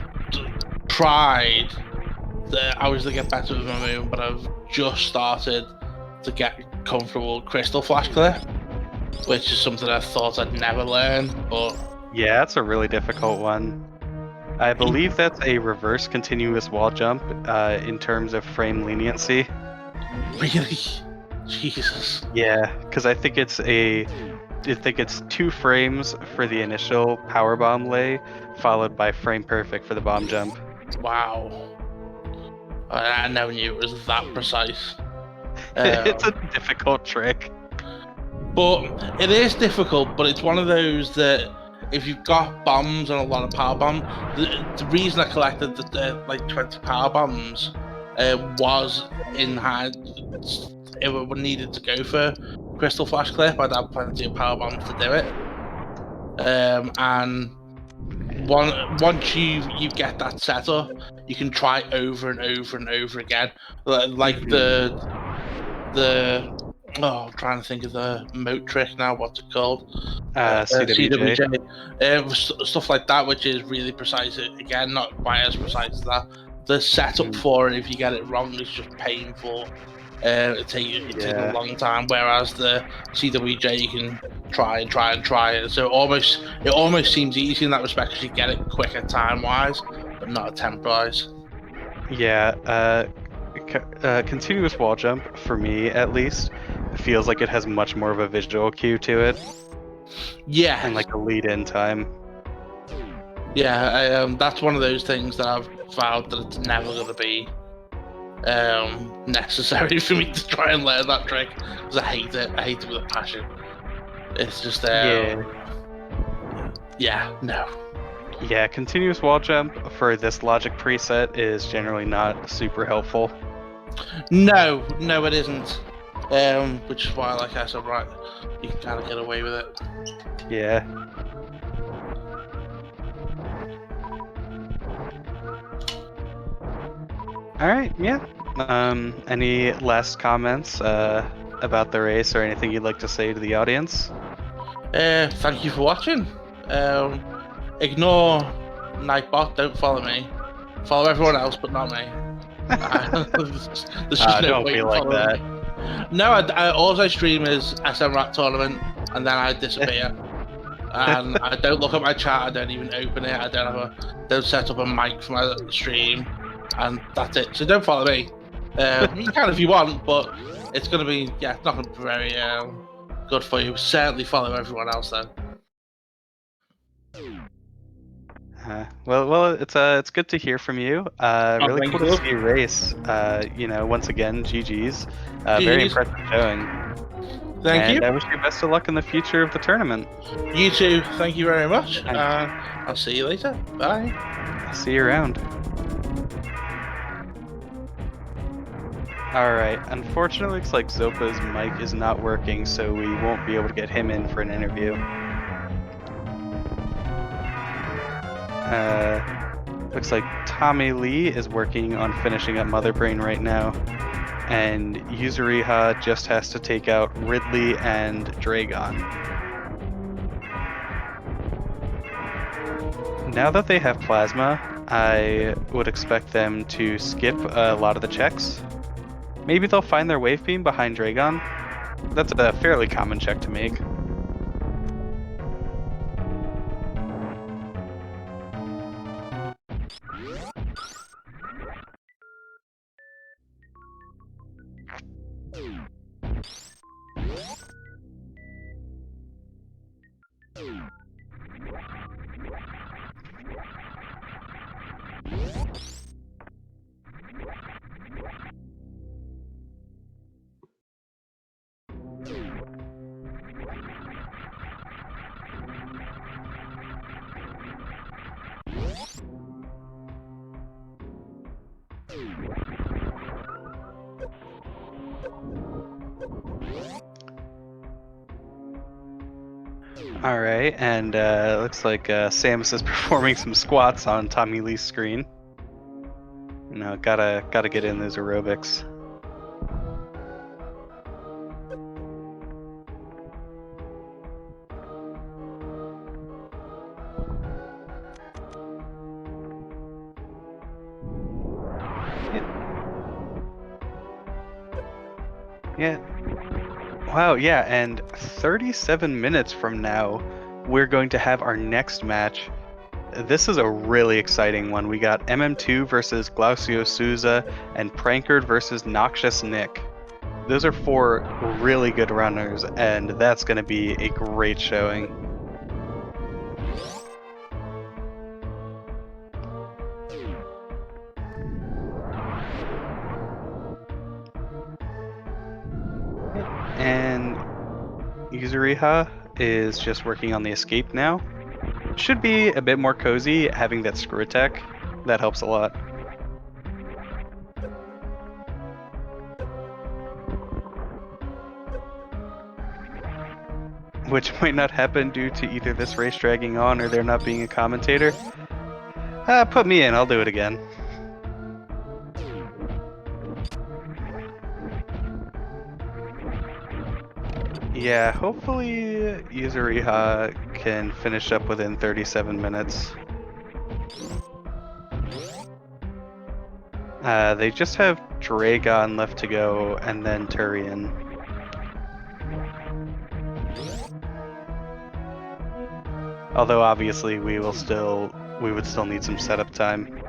tried. I was to get better with my movement, but I've just started to get comfortable with Crystal Flash Clip, which is something I thought I'd never learn. But yeah, that's a really difficult one. I believe that's a reverse continuous wall jump in terms of frame leniency. Really? Jesus. Yeah, because I think it's 2 frames for the initial power bomb lay, followed by frame perfect for the bomb jump. Wow. I never knew it was that precise. It's a difficult trick. But it is difficult, but it's one of those that if you've got bombs and a lot of power bombs, the reason I collected like 20 power bombs was in hand. If I needed to go for Crystal Flash Clip, I'd have plenty of power bombs to do it. And once you get that set up, you can try over and over and over again. Like the I'm trying to think of the moat trick now. What's it called? CWJ. Stuff like that, which is really precise. Again, not quite as precise as that. The setup for it, if you get it wrong, is just painful. It takes a long time. Whereas the CWJ, you can try and try and try it. So it almost seems easy in that respect because you get it quicker time wise, but not attempt wise. Yeah, continuous wall jump, for me at least, feels like it has much more of a visual cue to it. Yeah. And like a lead-in time. Yeah, that's one of those things that I've vowed that it's never going to be necessary for me to try and learn that trick because I hate it. I hate it with a passion. It's just no. Yeah, continuous wall jump for this logic preset is generally not super helpful. No, it isn't. Which is why, like I said, right, you can kind of get away with it. Yeah. All right. Yeah. Any last comments about the race or anything you'd like to say to the audience? Thank you for watching. Ignore Nightbot. Don't follow me. Follow everyone else, but not me. There's just no don't point be in like following that. me. No, all I stream is SMRAT tournament, and then I disappear. And I don't look at my chat. I don't even open it. I don't set up a mic for my stream, and that's it. So don't follow me. You can if you want, but it's gonna be it's not gonna be very good for you. Certainly follow everyone else though. Well, it's good to hear from you. Really cool to see you race. Once again, GG's. Very impressive showing. Thank you. And I wish you best of luck in the future of the tournament. You too. Thank you very much. I'll see you later. Bye. See you around. Alright, unfortunately looks like Xopa's mic is not working, so we won't be able to get him in for an interview. Looks like TommyLee is working on finishing up Mother Brain right now. And Yuzuriha just has to take out Ridley and Dragon. Now that they have Plasma, I would expect them to skip a lot of the checks. Maybe they'll find their wave beam behind Dragon. That's a fairly common check to make. Alright, and looks like Samus is performing some squats on TommyLee's screen. Gotta get in those aerobics. Yeah. Wow, yeah, and 37 minutes from now, we're going to have our next match. This is a really exciting one. We got MM2 versus Glausio Souza and Prankard versus Noxious Nick. Those are 4 really good runners, and that's going to be a great showing. And Yuzuriha is just working on the escape now. Should be a bit more cozy having that screw attack. That helps a lot. which might not happen due to either this race dragging on or there not being a commentator, put me in. I'll do it again. Yeah, hopefully Yuzuriha can finish up within 37 minutes. They just have Dragon left to go and then Turian. Although obviously we would still need some setup time.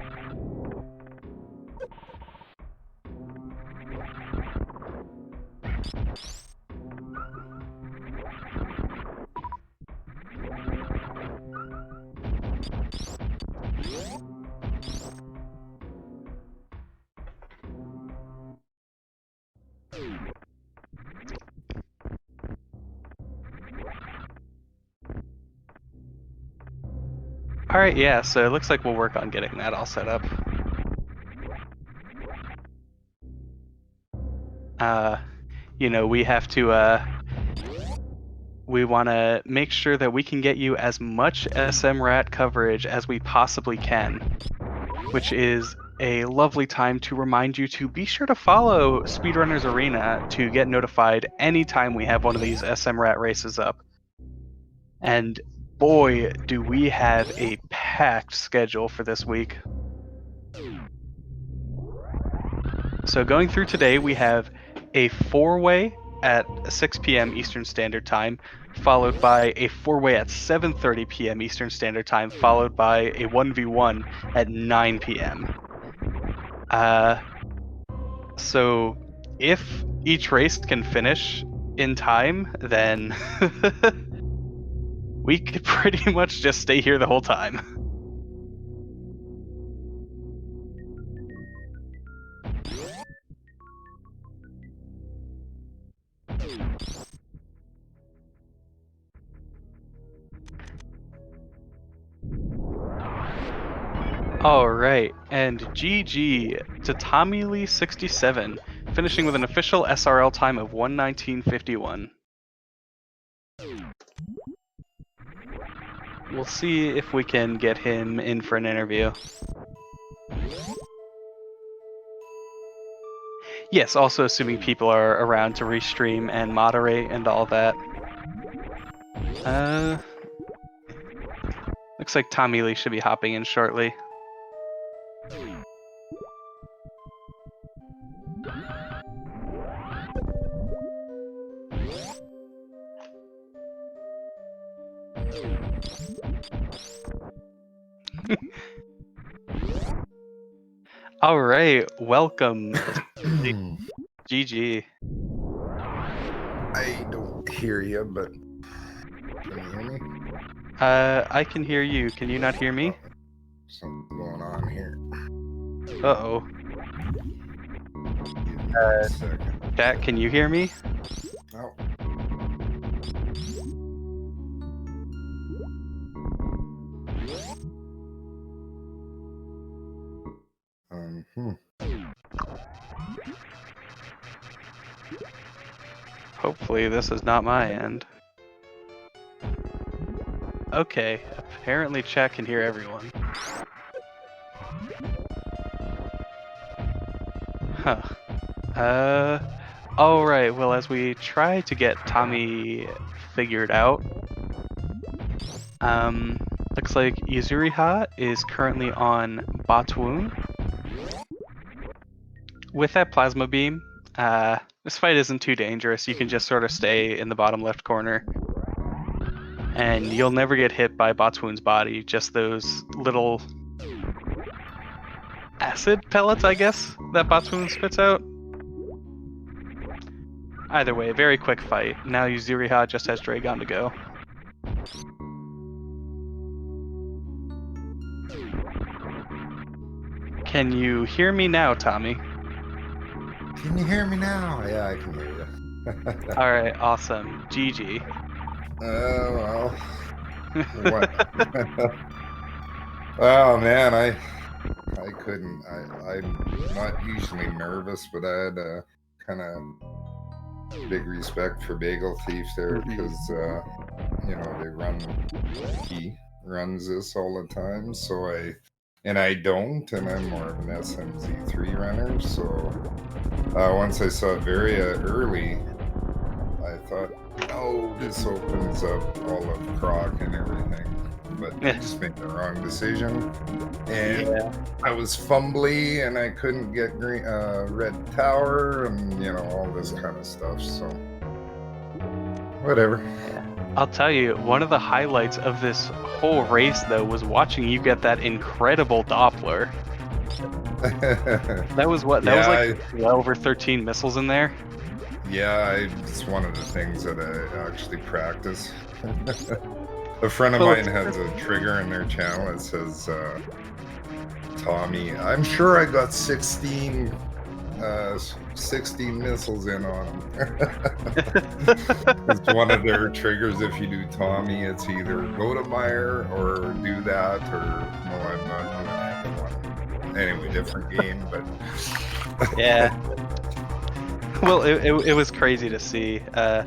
Alright, yeah, so it looks like we'll work on getting that all set up. You know, we have to, we want to make sure that we can get you as much SMRAT coverage as we possibly can, which is a lovely time to remind you to be sure to follow Speedrunners Arena to get notified anytime we have one of these SMRAT races up. And boy, do we have a packed schedule for this week. So going through today, we have a 4-way at 6 p.m. Eastern Standard Time, followed by a 4-way at 7:30 p.m. Eastern Standard Time, followed by a 1v1 at 9 p.m. So if each race can finish in time, then we could pretty much just stay here the whole time. Alright, and GG to TommyLee67, finishing with an official SRL time of 1:19:51. We'll see if we can get him in for an interview. Yes, also assuming people are around to restream and moderate and all that. Looks like TommyLee should be hopping in shortly. All right, welcome. GG. I don't hear you, but can you hear me? I can hear you. Can you not hear me? Something going on here. Uh-oh. Chat, can you hear me? Oh. Hopefully this is not my end. Okay, apparently chat can hear everyone. Huh. Alright, well as we try to get Tommy figured out, looks like Yuzuriha is currently on Batwoon. With that plasma beam, this fight isn't too dangerous. You can just sort of stay in the bottom left corner. And you'll never get hit by Batwoon's body, just those little acid pellets, I guess, that Batwoon spits out. Either way, very quick fight. Now Yuzuriha just has Dragon to go. Can you hear me now, Tommy? Can you hear me now? Yeah, I can hear you. Alright, awesome. GG. Well. What? Oh, man, I couldn't. I'm not usually nervous, but I had a kind of big respect for Bagel Thief there because he runs this all the time. So I don't, and I'm more of an SMZ3 runner. So once I saw Varia early, I thought, oh, this opens up all of Croc and everything. But I just made the wrong decision. And I was fumbly, and I couldn't get Red Tower, and all this kind of stuff. So whatever. I'll tell you, one of the highlights of this whole race, though, was watching you get that incredible Doppler. That was what? That was like 12 or 13 missiles in there. Yeah, it's one of the things that I actually practice. A friend of mine has a trigger in their channel that says, Tommy, I'm sure I got 16 missiles in on them. It's one of their triggers. If you do Tommy, it's either go to Meyer or do that, or no, I'm not doing that one. Anyway, different game, but yeah. Well, it was crazy to see. I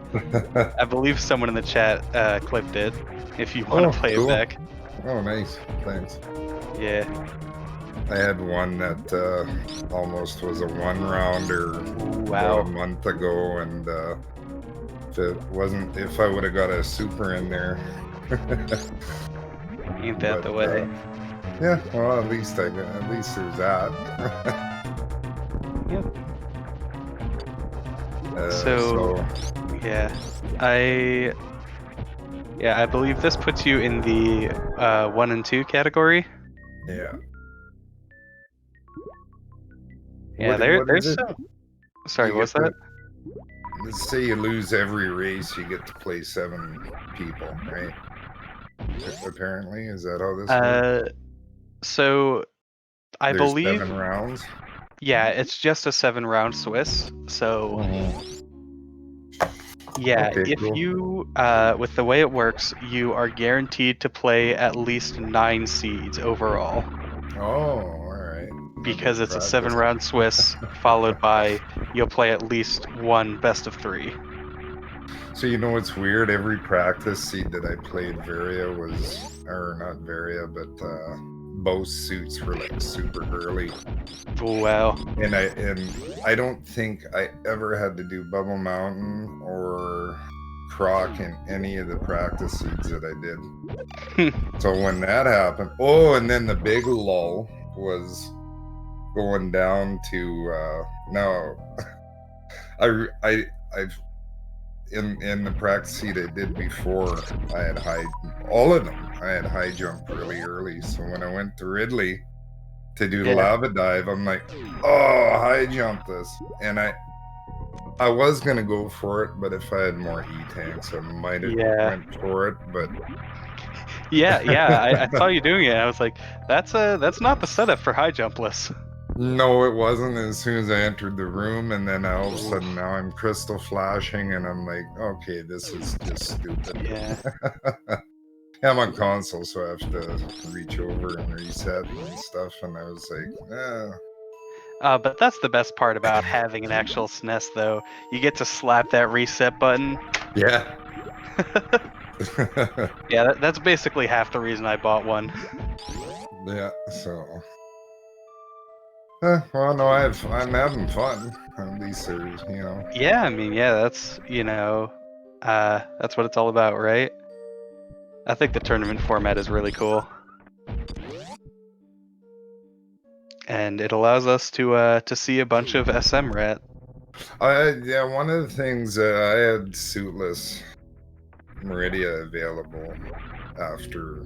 believe someone in the chat clipped it. If you want to play it back. Oh, nice. Thanks. Yeah. I had one that almost was a one-rounder a month ago, and if I would have got a super in there. Ain't that the way? Yeah, well, at least there's that. Yep. So I believe this puts you in the 1 and 2 category. Yeah. Yeah, there's some. Sorry, what's that? Let's say you lose every race, you get to play 7 people, right? Apparently, is that how this works? So I believe 7 rounds. Yeah, it's just a 7-round Swiss. So yeah, okay, if you with the way it works, you are guaranteed to play at least 9 seeds overall. Oh, all right. Because it's a 7-round Swiss, followed by you'll play at least 1 best of 3. So what's weird? Every practice seed that I played Varia not Varia, but both suits were like super early. Oh wow! And I don't think I ever had to do Bubble Mountain or Croc in any of the practice seeds that I did. So when that happened, and then the big lull was going down to I've in the practice seat I did before, I had all of them. I had high jump really early. So when I went to Ridley to do the lava dive, I'm like, oh, high jump this. And I was gonna go for it, but if I had more E-tanks, I might have went for it. But I saw you doing it. I was like, that's not the setup for high jumpless. No, it wasn't. As soon as I entered the room, and then all of a sudden now I'm crystal flashing, and I'm like, okay, this is just stupid. Yeah. I'm on console, so I have to reach over and reset and stuff, and I was like, But that's the best part about having an actual SNES, though. You get to slap that reset button. Yeah. Yeah, that's basically half the reason I bought one. Yeah, so... well, no, I'm having fun. At least there's, Yeah, I mean, that's, that's what it's all about, right? I think the tournament format is really cool. And it allows us to see a bunch of SMRAT. One of the things, I had suitless Meridia available after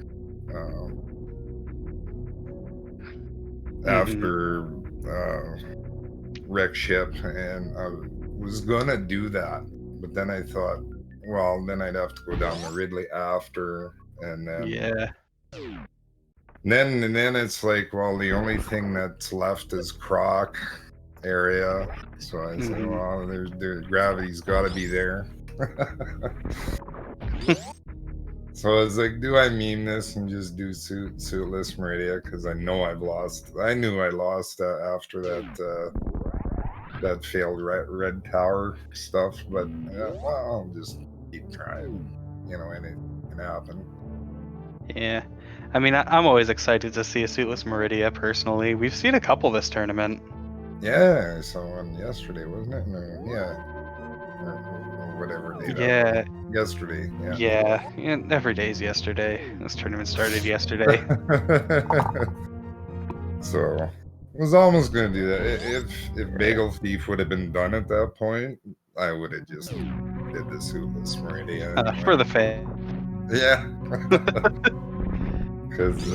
wreck ship, and I was gonna do that, but then I thought, well, then I'd have to go down to Ridley after, and then then it's like, well, the only thing that's left is Croc area, so I said, well, there's gravity's got to be there. So I was like, do I mean this and just do suitless Meridia? Because I know I knew I lost after that failed red tower stuff. But well, I'll just keep trying. can happen. Yeah. I mean, I'm always excited to see a suitless Meridia, personally. We've seen a couple this tournament. Yeah, I saw one yesterday, wasn't it? No, yeah. Or whatever day that Yeah. was. Yesterday, yeah. Yeah, every day's yesterday. This tournament started yesterday. So, I was almost going to do that. If Bagel Thief would have been done at that point, I would have just did the suitless Meridia. Anyway. For the fan. Yeah. Because,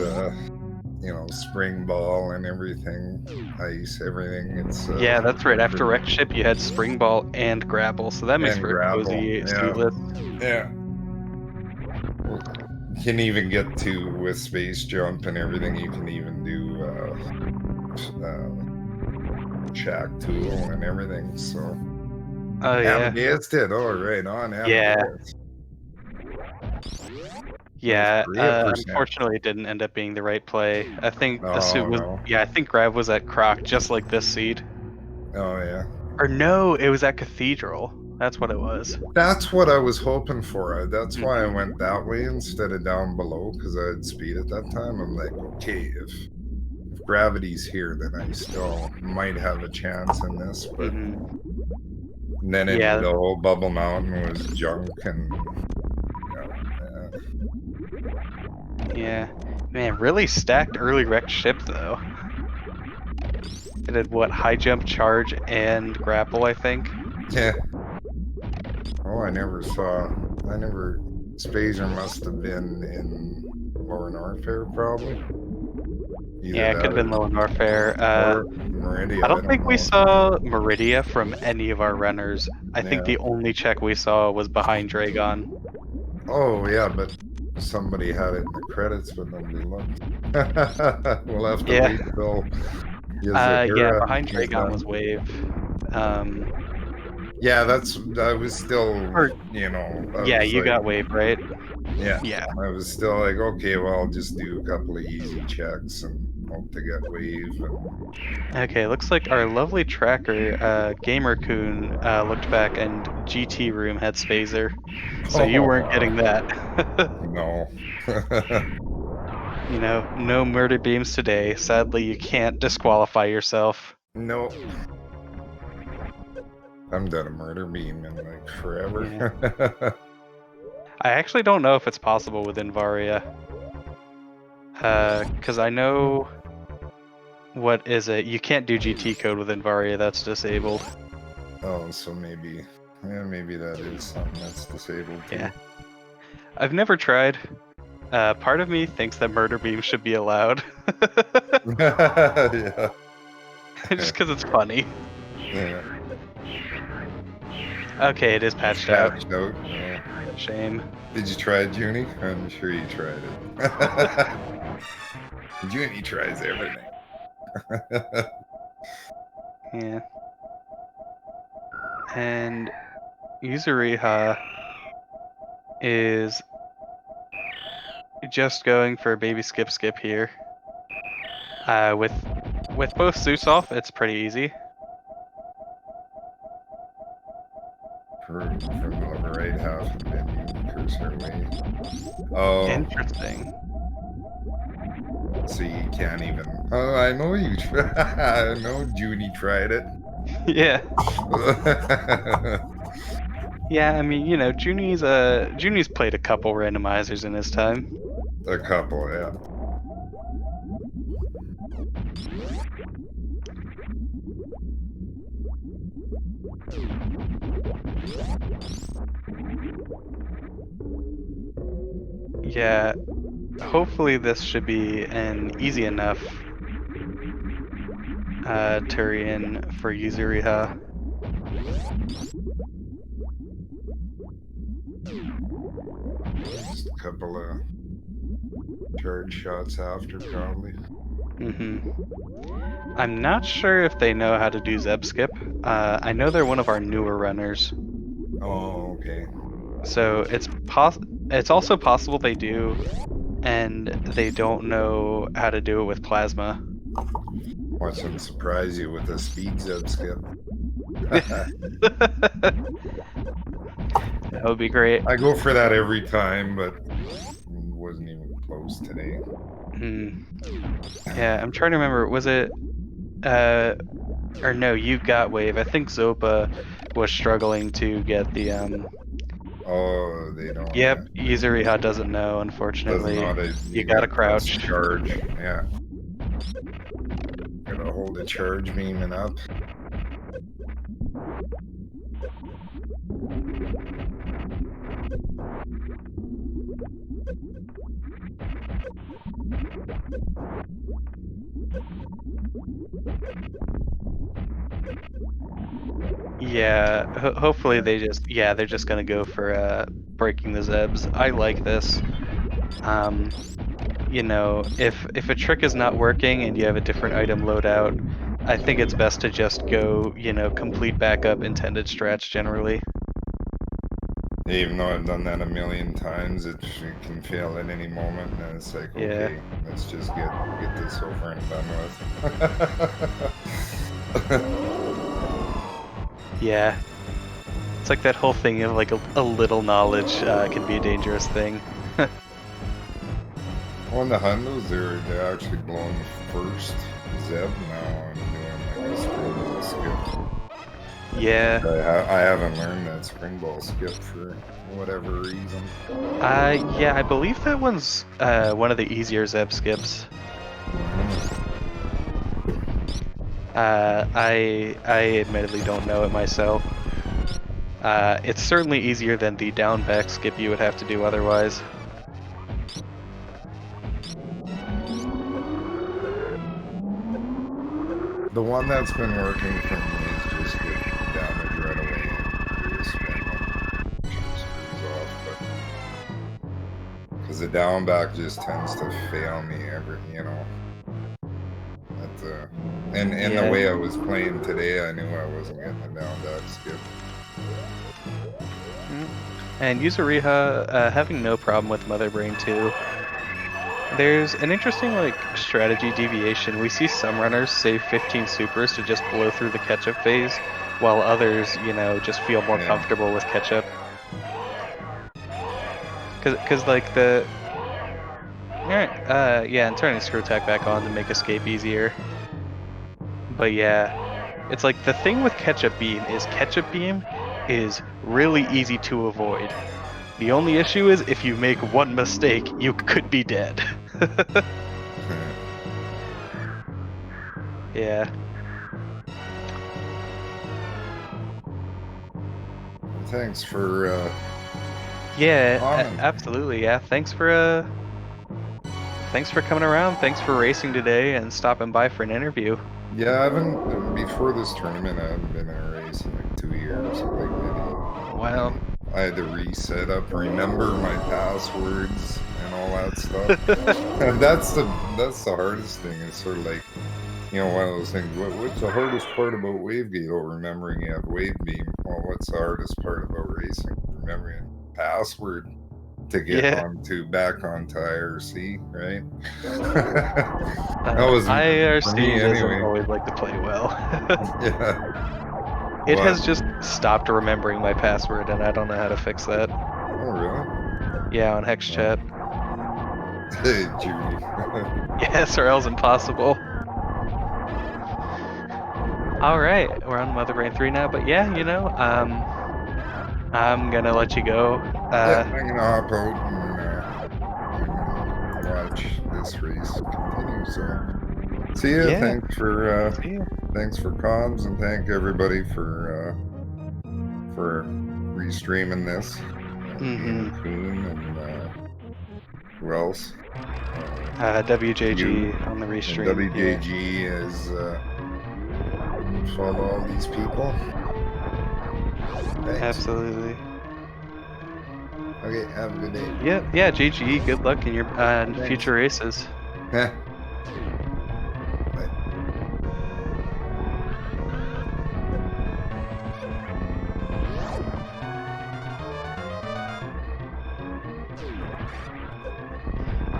you know, spring ball and everything, ice, everything. It's Yeah, that's right. After Wreck Ship, you had Spring Ball and Grapple, so that makes and for a grapple. cozy Yeah. suitless. Yeah. You can even get to, with Space Jump and everything, you can even do Shack Tool and everything. So, Oh, yeah. Amadeus did. Oh, right on. Yeah. Amadeus. Yeah, That was 3%. unfortunately, it didn't end up being the right play. I think the Oh, suit was. no. Yeah, I think Grav was at Croc, just like this seed. Oh, yeah. Or no, it was at Cathedral. That's what it was. That's what I was hoping for. That's why I went that way instead of down below, because I had speed at that time. I'm like, okay, if gravity's here, then I still might have a chance in this. But and then the whole Bubble Mountain was junk, and yeah, man, really stacked early Wrecked Ship though. It had what, high jump, charge, and grapple, I think. Yeah. Oh, I never saw. Spazer must have been in Lower Norfair, probably. Yeah, it could have been Lower Norfair. Or Meridia. I don't think we saw Meridia from any of our runners. I think the only check we saw was behind Dragon. Oh, yeah, but somebody had it in the credits when nobody looked. We'll have to wait till Yuzuriha. Yeah, behind Dragon was Wave. Yeah, I was still, you know. Yeah, you got Wave, right? Yeah. Yeah. I was still like, okay, well, I'll just do a couple of easy checks and hope to get Wave. Okay, looks like our lovely tracker, Gamer-kun, looked back and GT Room had Spazer. So you weren't getting that. No. You know, no murder beams today. Sadly, you can't disqualify yourself. No. I'm done a murder beam in like forever. Yeah. I actually don't know if it's possible within Varia. Because I know... What is it? You can't do GT code within Varia, that's disabled. Oh, so maybe that is something that's disabled too. Yeah. I've never tried. Part of me thinks that murder beam should be allowed. Yeah. Just because it's funny. Yeah. Okay, it is patched out. Yeah. Shame. Did you try it, Junie? I'm sure you tried it. Junie tries everything. Yeah. And Yuzuriha is just going for a baby skip here. With both suits off, it's pretty easy. From the right half and then cursor away. Oh. Interesting. So you can't even. Oh, I know you. I know Junie tried it. Yeah. Yeah, I mean, you know, Junie's played a couple randomizers in his time. A couple, yeah. Yeah, hopefully this should be an easy enough Turian for Yuzuriha. Just a couple of charge shots after, probably. I'm not sure if they know how to do Zeb Skip. I know they're one of our newer runners. Oh, okay. So it's also possible they do, and they don't know how to do it with Plasma. Watch them surprise you with a speed Zeb Skip. That would be great. I go for that every time, but those today. Yeah, I'm trying to remember. Was it or no, you got wave. I think Zopa was struggling to get the Oh, they don't. Yep, Yuzuriha doesn't know, unfortunately. Doesn't know that You gotta press crouch. charge. Yeah. Gotta hold the charge beam and up. Yeah, hopefully they're just gonna go for breaking the Zebs. I like this. You know, if a trick is not working and you have a different item loadout, I think it's best to just go, you know, complete backup intended strats generally. Even though I've done that a million times, it can fail at any moment, and it's like, Yeah. okay, let's just get this over and done with. Yeah. It's like that whole thing of like a little knowledge can be a dangerous thing. On the Hundos, they're actually blowing the first Zeb now. I'm doing like a springball skip. Yeah. I haven't learned that springball skip for whatever reason. Yeah, I believe that one's one of the easier Zeb skips. I admittedly don't know it myself. It's certainly easier than the down back skip you would have to do otherwise. The one that's been working for me is just get damage right away and do a spin when screws off, but because the down back just tends to fail me you know. And Yeah. the way I was playing today, I knew I wasn't getting the down back skip. And Yuzuriha having no problem with Mother Brain too. There's an interesting like strategy deviation. We see some runners save 15 supers to just blow through the catch-up phase, while others, you know, just feel more comfortable with catch-up. Cause like the and turning screw attack back on to make escape easier. But yeah, it's like the thing with catch-up beam is really easy to avoid. The only issue is if you make one mistake, you could be dead. Yeah. Thanks for Absolutely. Yeah, thanks for coming around. Thanks for racing today and stopping by for an interview. Yeah, I haven't before this tournament. I haven't been in a race in like 2 years. Like maybe. Wow. I had to reset up, remember my passwords and all that stuff. And that's the hardest thing. It's sort of like, you know, one of those things. What's the hardest part about Wavegate? Oh, remembering you have wave beam. Well, what's the hardest part about racing? Remembering password to get back onto IRC, right? That was IRC for me doesn't anyway. always like to play well. Yeah. It has just stopped remembering my password, and I don't know how to fix that. Oh, really? Yeah, on Hex Chat. Hey, Judy. Yes, or else impossible. All right, we're on Mother Brain 3 now, but yeah, you know, I'm gonna let you go. Yeah, I'm gonna hop out and watch this race continue. So, see ya. Yeah. Thanks for comms, and thank everybody for restreaming this. And who else? WJG on the restream. And WJG is follow all these people. Thanks. Absolutely. Okay, have a good day. Yeah, GG. Good luck in your future races. Yeah.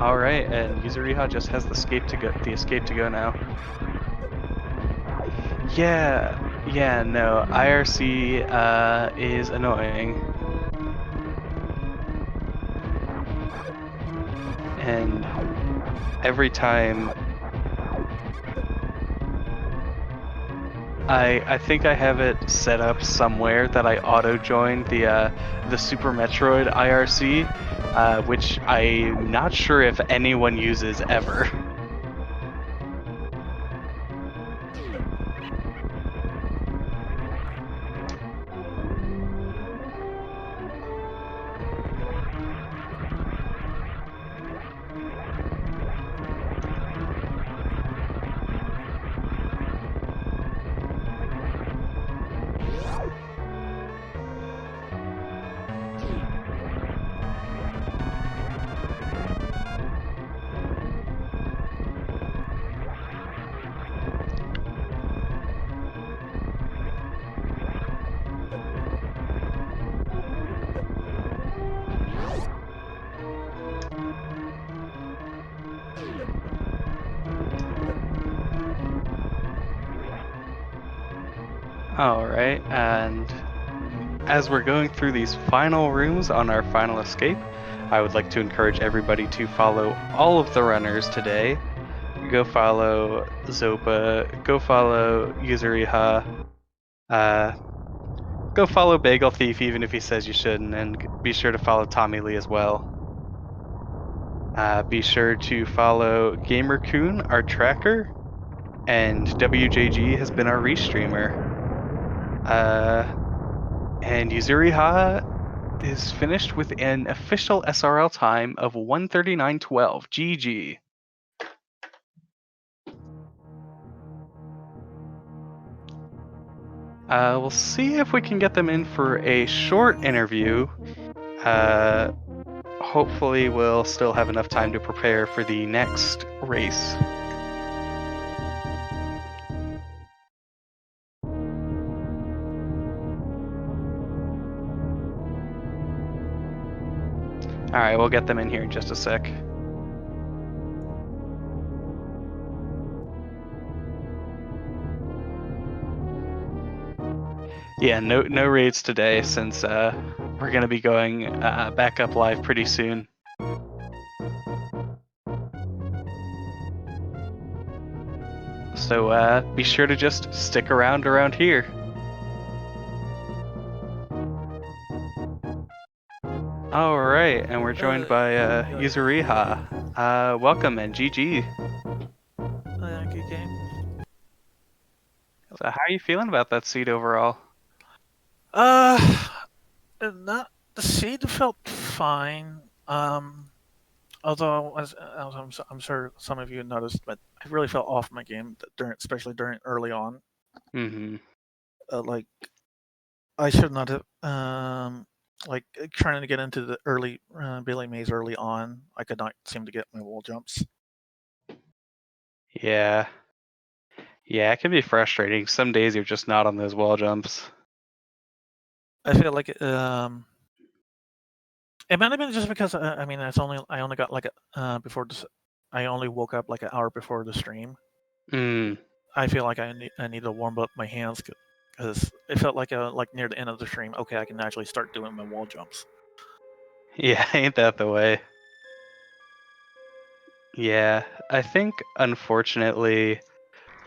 All right, and Yuzuriha just has the escape to go now. Yeah, no, IRC is annoying. and every time I think I have it set up somewhere that I auto join the Super Metroid IRC, which I'm not sure if anyone uses ever. Alright, and as we're going through these final rooms on our final escape, I would like to encourage everybody to follow all of the runners today. Go follow Xopa, go follow Yuzuriha, go follow Bagel Thief even if he says you shouldn't, and be sure to follow TommyLee as well. Be sure to follow GamerCoon, our tracker, and WJG has been our restreamer. And Yuzuriha is finished with an official SRL time of 1:39:12. GG. We'll see if we can get them in for a short interview. Hopefully we'll still have enough time to prepare for the next race. Alright, we'll get them in here in just a sec. Yeah, no raids today since we're gonna be going back up live pretty soon. So be sure to just stick around here. Alright, and we're joined by Yuzuriha. Welcome and GG. Good game. So how are you feeling about that seed overall? The seed felt fine. Although as I'm sure some of you noticed, but I really felt off my game especially during early on. Mm-hmm. Like I should not have like trying to get into the early Billy Maze early on. I could not seem to get my wall jumps. Yeah, it can be frustrating. Some days you're just not on those wall jumps. I feel like it might have been just because I only got like I only woke up like an hour before the stream. I feel like I need to warm up my hands because it felt like near the end of the stream. Okay, I can actually start doing my wall jumps. Yeah, ain't that the way? Yeah, I think unfortunately,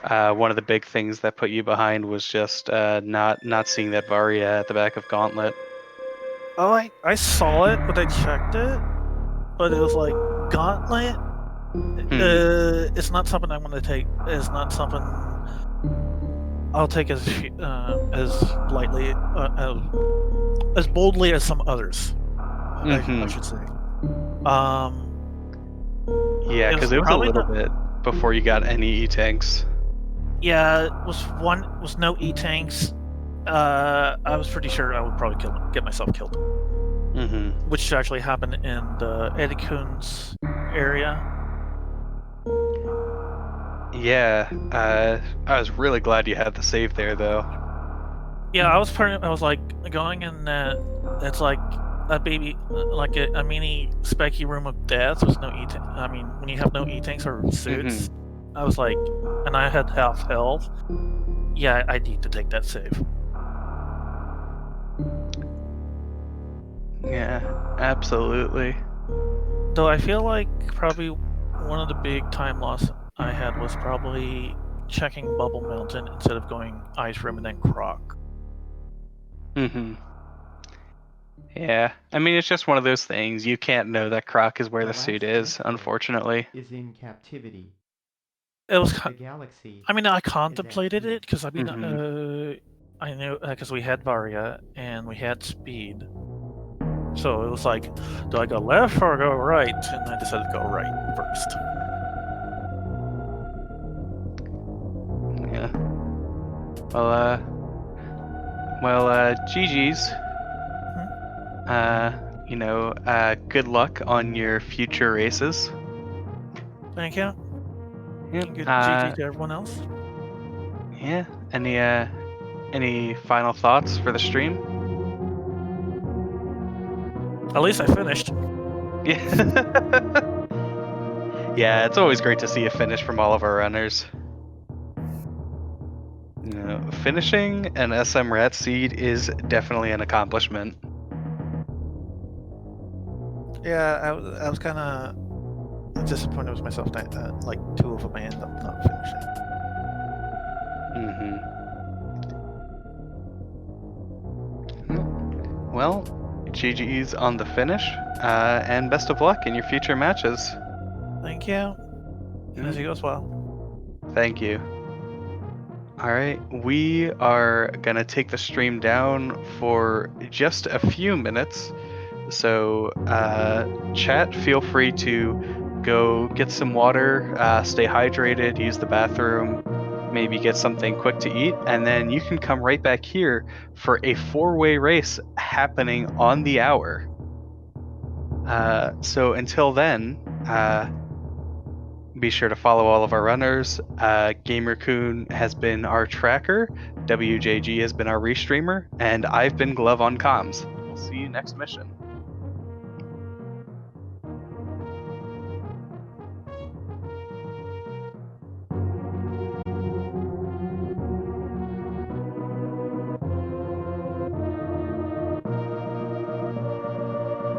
one of the big things that put you behind was just not seeing that Varia at the back of Gauntlet. Oh, I saw it, but I checked it, but it was like Gauntlet. It's not something I'm going to take. It's not something I'll take as lightly, as boldly as some others. I should say. Yeah, because it was a little bit before you got any E-tanks. Yeah, it was no E-tanks. I was pretty sure I would probably get myself killed. Which actually happened in the Eddie Coon's area. Yeah, I was really glad you had the save there, though. Yeah, I was like going in it's like a baby, like a mini specky room of death with no E-tank. I mean, when you have no E-tanks or suits, I was like, and I had half health. Yeah, I need to take that save. Yeah, absolutely. Though I feel like probably one of the big time loss I had was probably checking Bubble Mountain instead of going Ice Rim and then Croc. Mm-hmm. Yeah, I mean, it's just one of those things. You can't know that Croc is where the suit is, unfortunately. Is in captivity. It was. The galaxy. I mean, I contemplated it because I mean, Mm-hmm. I knew because we had Varia and we had Speed, so it was like, do I go left or go right? And I decided to go right first. Yeah. Well, GG's. Good luck on your future races. Thank you. Yep. And good GG to everyone else. Yeah. Any final thoughts for the stream? At least I finished. Yeah. Yeah, it's always great to see a finish from all of our runners. You know, finishing an SMRAT seed is definitely an accomplishment. Yeah, I was kind of disappointed with myself that like 2 of them I ended up not finishing. Well, GG's on the finish, and best of luck in your future matches. Thank you. As you go as well. Thank you. All right, we are gonna take the stream down for just a few minutes. So, chat, feel free to go get some water, stay hydrated, use the bathroom, maybe get something quick to eat, and then you can come right back here for a 4-way race happening on the hour. So until then, be sure to follow all of our runners. GamerCoon has been our tracker, WJG has been our restreamer, and I've been Glove on Comms. We'll see you next mission.